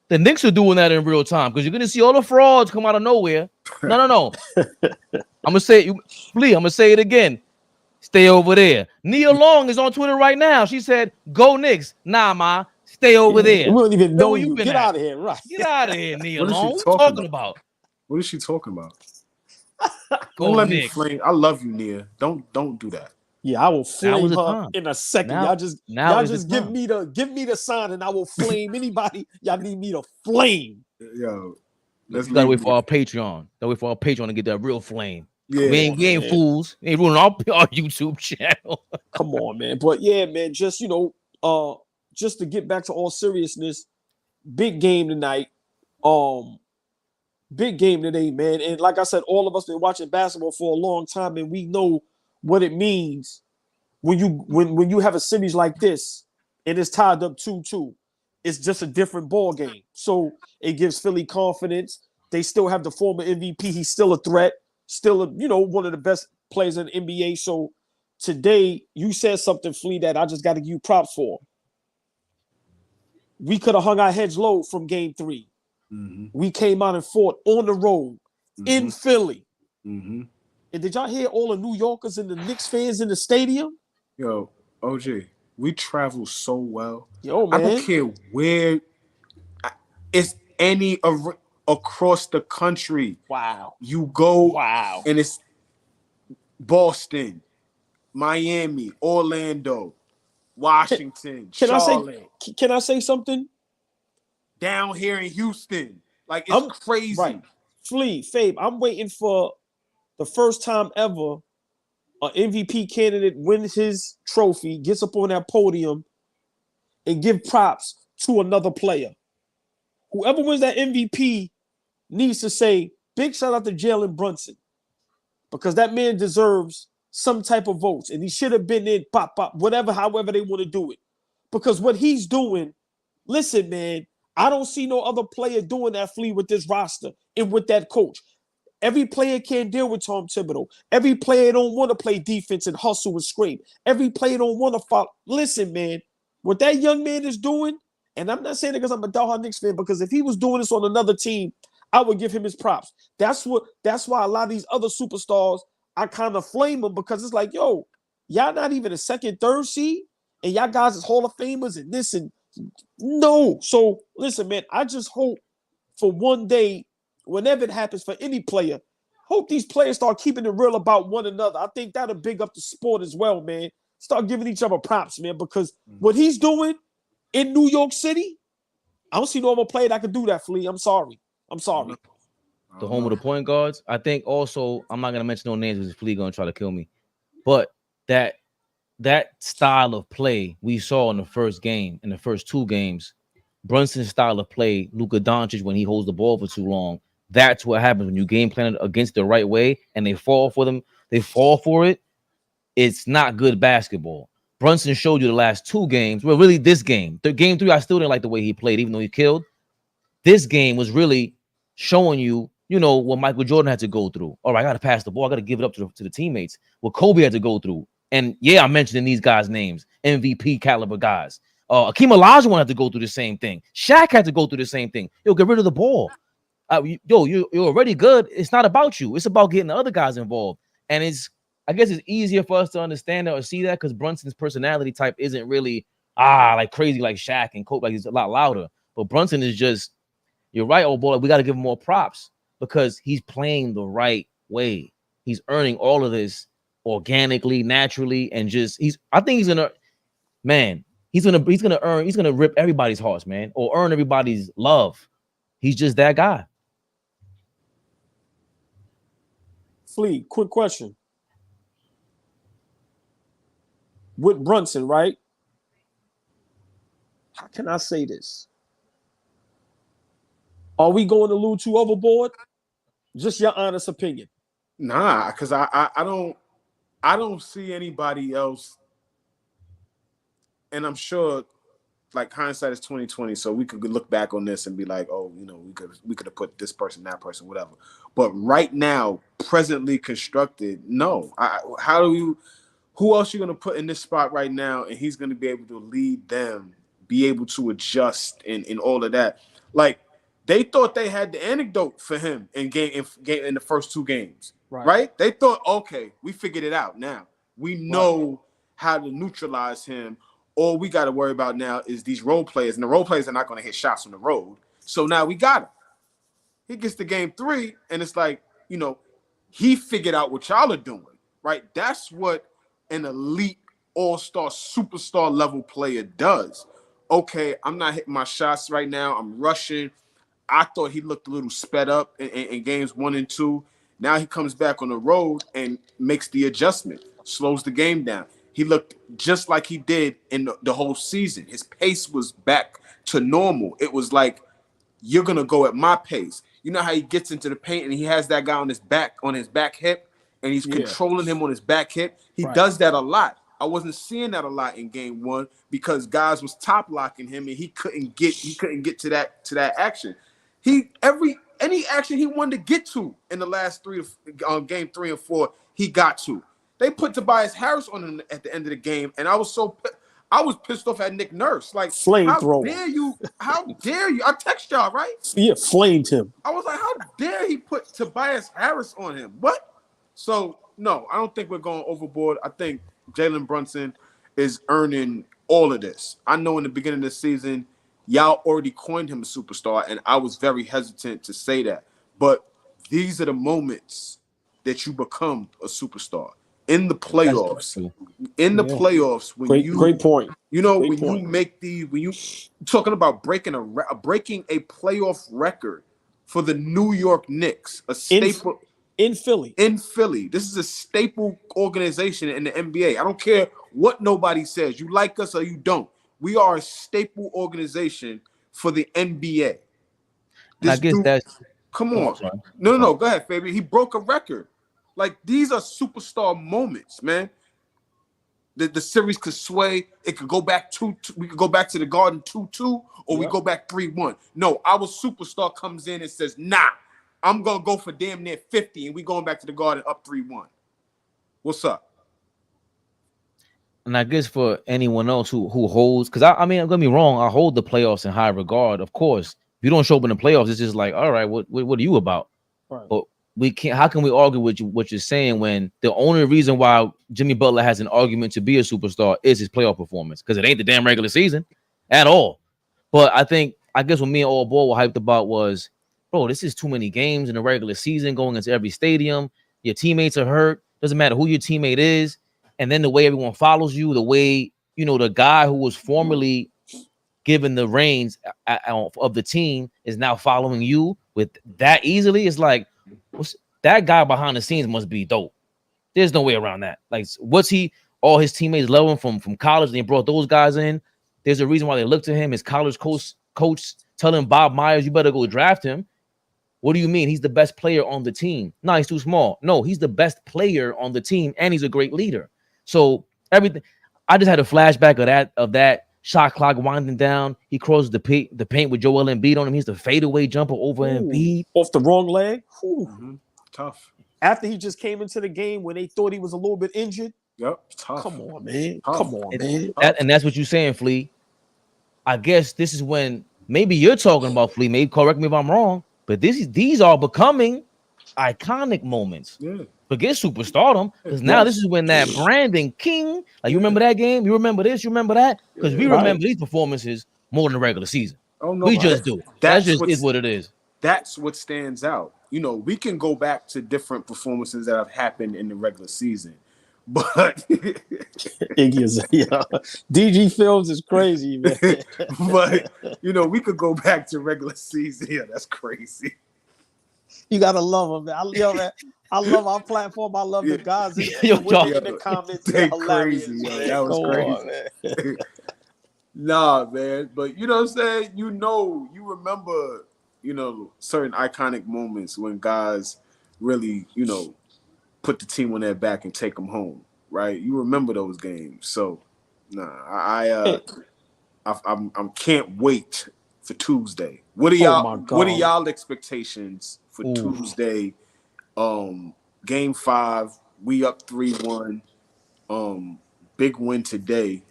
The Knicks are doing that in real time because you're gonna see all the frauds come out of nowhere. No. I'm gonna say it again. Stay over there. Nia Long is on Twitter right now. She said, "Go Knicks." Nah, ma, stay over there. We don't even know where you. Been Get at? out of here, right? Get out of here, Nia What is Long. she What you talking talking about? about? What is she talking about? Go Don't let Knicks. me flame. I love you, Nia. Don't do that. Yeah, I will flame her time. in a second. Now y'all just give me the sign, and I will flame anybody y'all need me to flame. Yo, you gotta wait for our Patreon. Gotta wait for our Patreon to get that real flame. Yeah, we ain't fools. We ain't ruining our YouTube channel. Come on, man. But yeah, man, just just to get back to all seriousness, big game tonight. Big game today, man. And like I said, all of us been watching basketball for a long time, and we know what it means when you have a series like this and it's tied up 2-2. It's just a different ball game. So it gives Philly confidence. They still have the former MVP. He's still a threat, still one of the best players in the NBA. So today you said something, Flea, that I just got to give you props for. We could have hung our heads low from game 3. Mm-hmm. We came out and fought on the road in Philly. Mm-hmm. And did y'all hear all the New Yorkers and the Knicks fans in the stadium? Yo, OJ, we travel so well. Yo, man. I don't care where it's across the country. Wow. You go. Wow. And it's Boston, Miami, Orlando, Washington, Charlotte. Can I say something? Down here in Houston. Like, it's crazy. Right. Flea, Fabe, I'm waiting for the first time ever an MVP candidate wins his trophy, gets up on that podium, and give props to another player. Whoever wins that MVP needs to say, big shout out to Jalen Brunson, because that man deserves some type of votes, and he should have been in pop, whatever, however they want to do it. Because what he's doing, listen, man, I don't see no other player doing that, Flea, with this roster and with that coach. Every player can't deal with Tom Thibodeau. Every player don't want to play defense and hustle and scrape. Every player don't want to follow. Listen, man, what that young man is doing, and I'm not saying it because I'm a diehard Knicks fan, because if he was doing this on another team, I would give him his props. That's why a lot of these other superstars, I kind of flame them, because it's like, yo, y'all not even a second, third seed, and y'all guys is Hall of Famers and this and no. So listen, man, I just hope for one day, whenever it happens for any player, hope these players start keeping it real about one another. I think that'll big up the sport as well, man. Start giving each other props, man, because what he's doing in New York City, I don't see no other player that could do that, Flea. I'm sorry. The home of the point guards. I think also, I'm not gonna mention no names because Flea gonna try to kill me, but that style of play we saw in the first game, in the first 2 games, Brunson's style of play, Luka Doncic, when he holds the ball for too long, that's what happens when you game plan it against the right way and they fall for it. It's not good basketball. Brunson showed you the last 2 games. Well, really this game. The game 3, I still didn't like the way he played, even though he killed. This game was really showing you, what Michael Jordan had to go through. All right, I got to pass the ball. I got to give it up to the teammates. What Kobe had to go through. And yeah, I'm mentioning these guys' names, MVP caliber guys. Akeem Olajuwon had to go through the same thing. Shaq had to go through the same thing. Yo, get rid of the ball. You're already good. It's not about you. It's about getting the other guys involved. And I guess it's easier for us to understand that or see that because Brunson's personality type isn't really like crazy like Shaq and Kobe. Like, he's a lot louder. But Brunson is just, you're right, old boy. We got to give him more props because he's playing the right way. He's earning all of this organically, naturally, and I think he's gonna rip everybody's hearts, man, or earn everybody's love. He's just that guy. Flea, quick question. With Brunson, right? How can I say this? Are we going a little too overboard? Just your honest opinion. Nah, because I don't see anybody else, and I'm sure like hindsight is 2020, so we could look back on this and be like, oh, you know, we could have put this person, that person, whatever. But right now, presently constructed, no. How do you? Who else you gonna put in this spot right now, and he's gonna be able to lead them, be able to adjust and all of that? Like they thought they had the antidote for him in the first 2 games, right? They thought, okay, we figured it out now. We know how to neutralize him. All we got to worry about now is these role players, and the role players are not going to hit shots on the road. So now we got him. He gets to game 3, and it's like, you know, he figured out what y'all are doing, right? That's what an elite all-star, superstar level player does. Okay, I'm not hitting my shots right now. I'm rushing. I thought he looked a little sped up in games 1 and 2. Now he comes back on the road and makes the adjustment, slows the game down. He looked just like he did in the whole season. His pace was back to normal. It was like, you're going to go at my pace. You know how he gets into the paint and he has that guy on his back hip, and he's controlling him on his back hip. He does that a lot. I wasn't seeing that a lot in game 1 because guys was top locking him and he couldn't get to that action. Any action he wanted to get to in the last game 3 and 4, he got to. They put Tobias Harris on him at the end of the game, and I was pissed off at Nick Nurse. Like, how dare you? How dare you? I text y'all, right? Yeah, flamed him. I was like, how dare he put Tobias Harris on him? What? So, no, I don't think we're going overboard. I think Jalen Brunson is earning all of this. I know in the beginning of the season, y'all already coined him a superstar, and I was very hesitant to say that. But these are the moments that you become a superstar. In the playoffs, playoffs, when great point. You know, when you talking about breaking a playoff record for the New York Knicks, a staple in Philly. This is a staple organization in the NBA. I don't care what nobody says. You like us or you don't. We are a staple organization for the NBA. Come on. No. Go ahead, Fabian. He broke a record. Like, these are superstar moments, man. The series could sway. It could go back we could go back to the Garden 2-2, or we go back 3-1. No, our superstar comes in and says, nah, I'm going to go for damn near 50, and we going back to the Garden up 3-1. What's up? And I guess for anyone else who holds, because I mean, don't get me wrong, I hold the playoffs in high regard, of course. If you don't show up in the playoffs, it's just like, all right, what are you about? Right. But we can't. How can we argue with what you're saying when the only reason why Jimmy Butler has an argument to be a superstar is his playoff performance? Because it ain't the damn regular season at all. But I guess what me and AllBall were hyped about was, bro, this is too many games in the regular season going into every stadium. Your teammates are hurt. Doesn't matter who your teammate is. And then the way everyone follows you, the way, you know, the guy who was formerly given the reins of the team is now following you with that easily. It's like, that guy behind the scenes must be dope. There's no way around that. Like, all his teammates love him from college. They brought those guys in. There's a reason why they look to him. His college coach telling Bob Myers, you better go draft him. What do you mean? He's the best player on the team. No, he's too small. No, he's the best player on the team, and he's a great leader. So everything, I just had a flashback of that shot clock winding down. He crosses the paint with Joel Embiid on him. He's the fadeaway jumper over Embiid. Off the wrong leg. Mm-hmm. Tough. After he just came into the game when they thought he was a little bit injured. Yep, tough. Come on, man. Tough. Come on, man. And that's what you're saying, Flea. I guess this is when maybe you're talking about, Flea. Maybe correct me if I'm wrong, but these are becoming iconic moments. Yeah. Forget superstardom, because now this is when that branding king. Like, you remember that game? You remember this? You remember that? Because we remember these performances more than the regular season. Oh no, we just do. That just is what it is. That's what stands out. You know, we can go back to different performances that have happened in the regular season, but DG Films is crazy, man. But you know, we could go back to regular season. Yeah, that's crazy. You gotta love them, man. I love our platform. I love the guys in the comments. They're crazy. That was crazy. Nah, man. But you know what I'm saying? You know, you remember, you know, certain iconic moments when guys really, you know, put the team on their back and take them home, right? You remember those games. So, nah, I'm can't wait for Tuesday. What are Oh my y'all? What are God. y'all expectations for Tuesday? Game 5. We up 3-1. Big win today.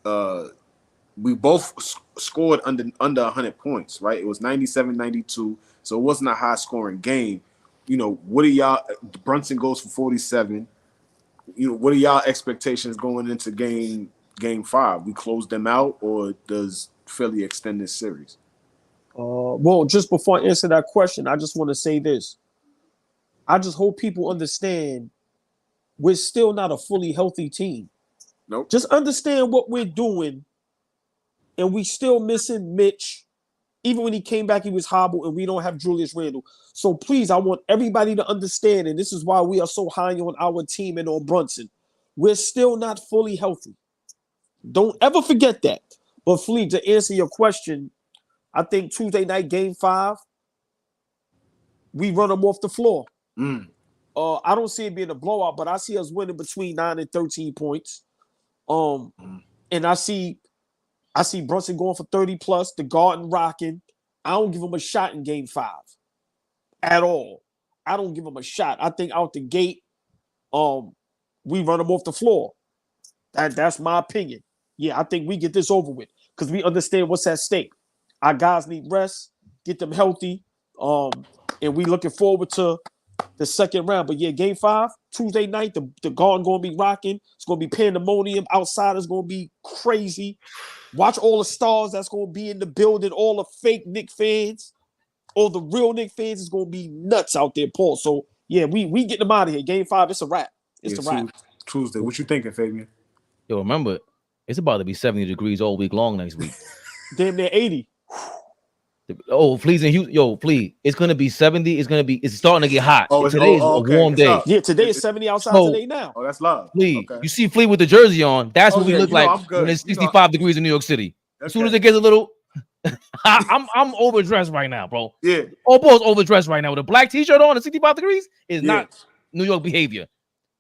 We both scored under 100 points, right? It was 97-92, so it wasn't a high scoring game. You know, what are y'all? Brunson goes for 47. You know, what are y'all expectations going into game 5? We close them out, or does Philly extend this series? Well, just before I answer that question, I just want to say this. I just hope people understand we're still not a fully healthy team. Nope. Just understand what we're doing, and we still missing Mitch. Even when he came back, he was hobbled, and we don't have Julius Randle. So please, I want everybody to understand, and this is why we are so high on our team and on Brunson. We're still not fully healthy. Don't ever forget that. But Fleet, to answer your question, I think Tuesday night, game 5, we run them off the floor. I don't see it being a blowout, but I see us winning between 9 and 13 points. And I see Brunson going for 30 plus, the Garden rocking. I don't give him a shot in game 5 at all. I don't give him a shot. I think out the gate, we run him off the floor. That's my opinion. Yeah, I think we get this over with because we understand what's at stake. Our guys need rest, get them healthy, and we looking forward to the second round. But yeah, game 5, Tuesday night, the Garden going to be rocking. It's going to be pandemonium. Outside is going to be crazy. Watch all the stars that's going to be in the building, all the fake Knicks fans, all the real Knicks fans is going to be nuts out there, Paul. So yeah, we get them out of here. Game 5, it's a wrap. It's a wrap. Tuesday. What you thinking, Fabian? Yo, remember, it's about to be 70 degrees all week long next week. Damn near 80. Oh, please, and yo, please, it's gonna be 70. It's starting to get hot. Today is a warm day. Yeah, today is 70 outside today now. Oh, that's love. Please, Okay. you see Flea with the jersey on. That's what we look like when it's 65 degrees in New York City. As soon as it gets a little, I'm overdressed right now, bro. Yeah, AllBall's overdressed right now with a black t-shirt on at 65 degrees is not New York behavior.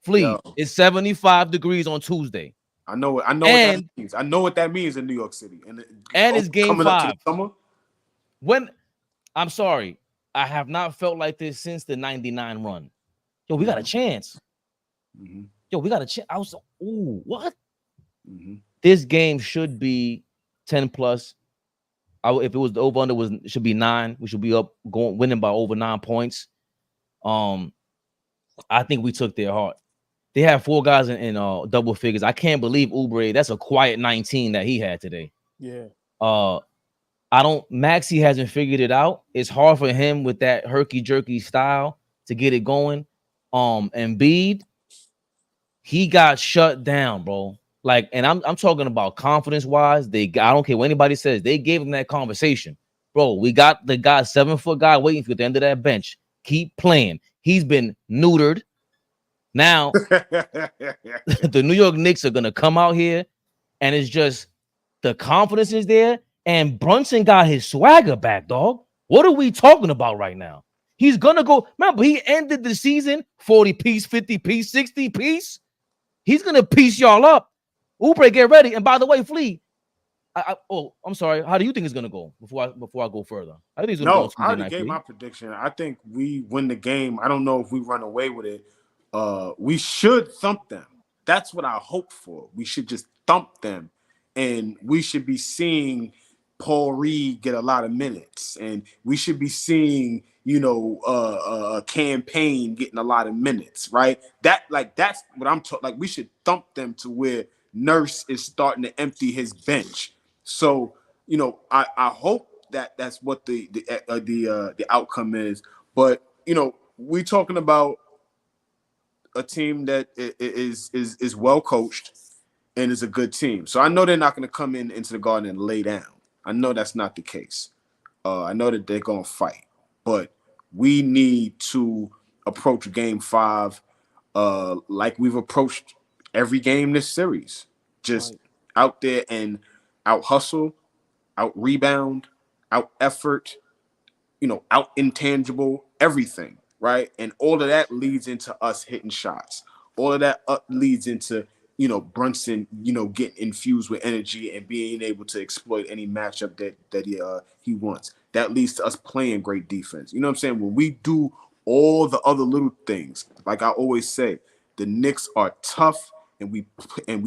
Flea, it's 75 degrees on Tuesday. I know what that means. I know what that means in New York City. And it's game 5. Up to the summer. When I'm sorry, I have not felt like this since the 99 run. Yo, we got a chance. Yo, we got a chance. I was what? This game should be 10 plus. If it was the over under should be 9. We should be up winning by over 9 points. I think we took their heart. They have 4 guys in double figures. I can't believe Oubre. That's a quiet 19 that he had today. Yeah. Maxey hasn't figured it out. It's hard for him with that herky jerky style to get it going. Embiid, he got shut down, bro. Like, and I'm talking about confidence wise. I don't care what anybody says. They gave him that conversation, bro. We got the guy, 7-foot guy, waiting for you at the end of that bench. Keep playing. He's been neutered. Now, the New York Knicks are gonna come out here, and it's just the confidence is there. And Brunson got his swagger back, dog. What are we talking about right now? He's gonna go. Remember, he ended the season 40 piece, 50 piece, 60 piece. He's gonna piece y'all up. Oubre, get ready. And by the way, Flea, I'm sorry. How do you think it's gonna go before I go further? I think it's gonna go. I already gave my prediction. I think we win the game. I don't know if we run away with it. We should thump them. That's what I hope for. We should just thump them, and we should be seeing Paul Reed get a lot of minutes, and we should be seeing, a campaign getting a lot of minutes, right? That's what I'm talking. Like, we should thump them to where Nurse is starting to empty his bench. So, I hope that's what the outcome is. But we talking about a team that is well coached and is a good team. So I know they're not going to come into the Garden and lay down. I know that's not the case. I know that they're going to fight, but we need to approach game 5 like we've approached every game this series. Just out there and out hustle, out rebound, out effort, out intangible, everything, right? And all of that leads into us hitting shots. All of that leads into Brunson, getting infused with energy and being able to exploit any matchup that he wants. That leads to us playing great defense. You know what I'm saying? When we do all the other little things, like I always say, the Knicks are tough and we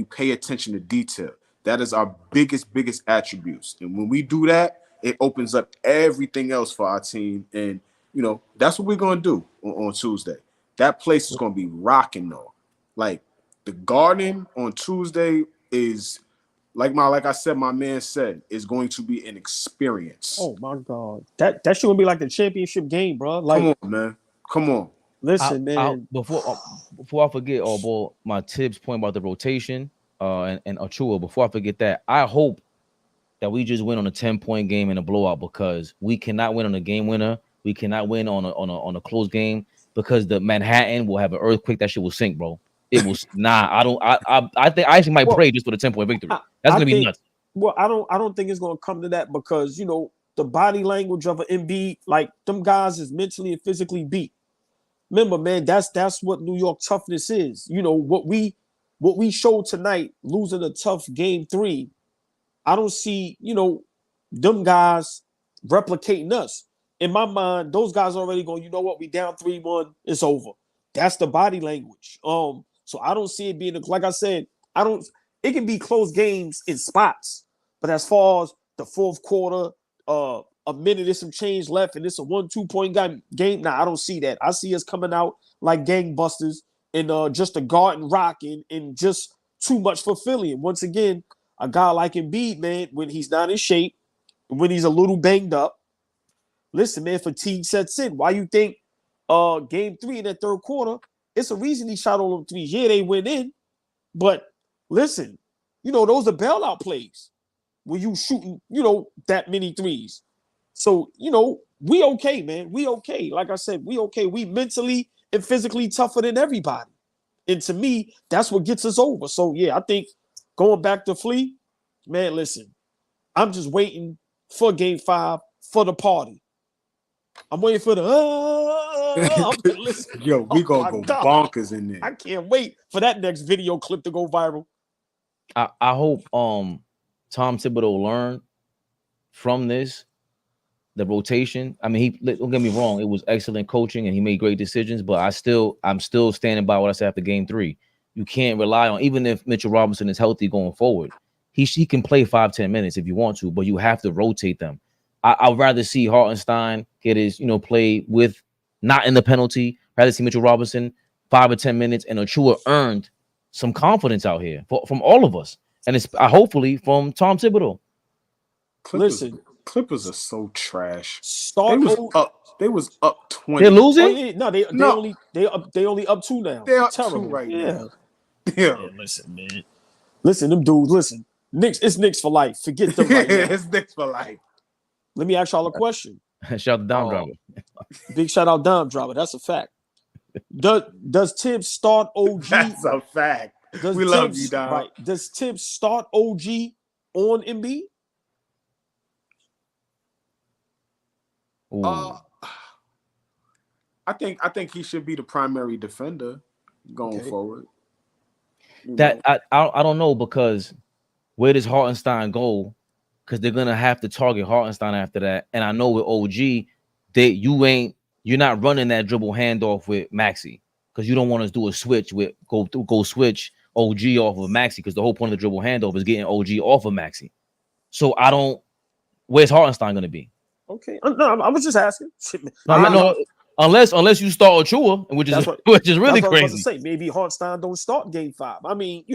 pay attention to detail. That is our biggest attributes. And when we do that, it opens up everything else for our team. And that's what we're gonna do on Tuesday. That place is gonna be rocking though. Like, the Garden on Tuesday is like I said, my man said, is going to be an experience. Oh my God, that shit gonna be like the championship game, bro. Like, come on, man, come on. Listen, man. Before I forget, ball, my tips point about the rotation, and Achiuwa. Before I forget that, I hope that we just win on a 10-point game in a blowout, because we cannot win on a game winner. We cannot win on a close game, because the Manhattan will have an earthquake. That shit will sink, bro. It was I think I actually might pray just for the 10-point victory. That's gonna be nuts. Well, I don't think it's gonna come to that, because the body language of an Embiid, like, them guys is mentally and physically beat. Remember, man, that's what New York toughness is. What we showed tonight, losing a tough game 3. I don't see them guys replicating us. In my mind, those guys are already going, we down 3-1, it's over. That's the body language. So I don't see it being, like I said, it can be close games in spots, but as far as the fourth quarter, a minute and some change left, and it's a 1-2 point game. Nah, I don't see that. I see us coming out like gangbusters and just a guard and rock and just too much for Philly. And once again, a guy like Embiid, man, when he's not in shape, when he's a little banged up, listen, man, fatigue sets in. Why you think game 3 in that third quarter, it's a reason he shot all them threes. Yeah, they went in, but listen, those are bailout plays when you shooting, that many threes. So, we okay, man. We okay. Like I said, we okay. We mentally and physically tougher than everybody. And to me, that's what gets us over. So, yeah, I think going back to Flea, man, listen, I'm just waiting for game 5 for the party. I'm waiting for the listen. Yo, we gonna go bonkers in there. I can't wait for that next video clip to go viral. I hope Tom Thibodeau learned from this, the rotation. I mean, don't get me wrong, it was excellent coaching and he made great decisions, but I'm still standing by what I said after game 3. You can't rely on, even if Mitchell Robinson is healthy going forward, he can play 5-10 minutes if you want to, but you have to rotate them. I'd rather see Hartenstein get his, play with not in the penalty. Rather see Mitchell Robinson 5 or 10 minutes, and Achiuwa earned some confidence out here from all of us, and it's hopefully from Tom Thibodeau. Clippers are so trash. They was up 20. They're losing. Oh, yeah. No, they only up 2 now. They're up terrible 2 right yeah. now. Yeah. Man, listen, man. Listen, them dudes. Listen, Knicks. It's Knicks for life. Forget them right now. It's Knicks for life. Let me ask y'all a question. Shout out to Dom Driver. Big shout out Dom Driver. That's a fact. Does Tibbs start OG? That's a fact. We love you, Dom. Right. Does Tibbs start OG on Embiid? I think he should be the primary defender going forward. I don't know, because where does Hartenstein go? Because they're gonna have to target Hartenstein after that. And I know with OG, you're not running that dribble handoff with Maxey, because you don't want to do a switch with go switch OG off of Maxey, because the whole point of the dribble handoff is getting OG off of Maxey. So where's Hartenstein gonna be? Okay, no, I was just asking. No, unless you start Achiuwa, which is really crazy. I was about to say, maybe Hartenstein don't start game 5. I mean,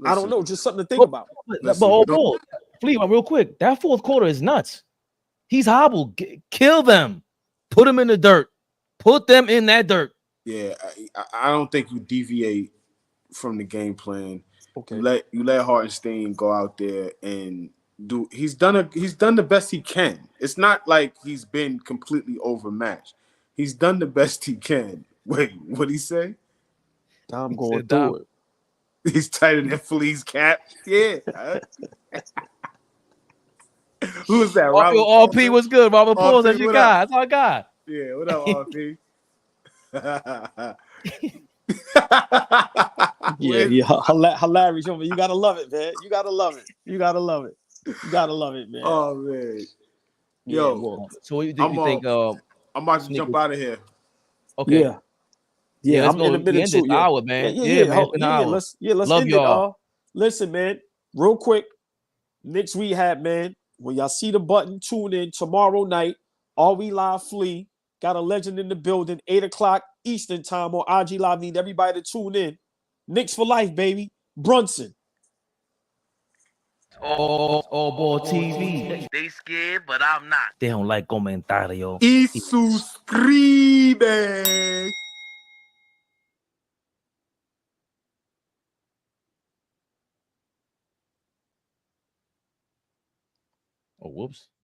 I don't know, just something to think about. But Flea, real quick, that fourth quarter is nuts. He's hobbled. Kill them. Put them in the dirt. Put them in that dirt. Yeah, I don't think you deviate from the game plan. Okay. You let Hartenstein go out there and do. He's done the best he can. It's not like he's been completely overmatched. He's done the best he can. Wait, what'd he say? I'm going through it. He's tighter than Flea's cap. Yeah. Who's that? RP was good. Robert Pauls, that's your guy. That's our guy. Yeah, what up, RP? Hilarious, man. You gotta love it, man. You gotta love it. You gotta love it. You gotta love it, man. Oh man. Yeah, Yo, well, So what do you think? I'm about to jump Sneakers. out of here. Okay. yeah, Yeah, let's I'm in go. a We minute end too. this Yeah, hour, man. yeah. Yeah, man. It's been an hour. Let's Love end it. y'all. Listen, man, real quick. Knicks Rehab, man. When y'all see the button, tune in tomorrow night. All We Live Flea. Got a legend in the building, 8 o'clock Eastern time on IG Live. Need everybody to tune in. Knicks for life, baby. Brunson. AllBall TV. They scared, but I'm not. They don't like comentario. Y suscribe. Oh, whoops.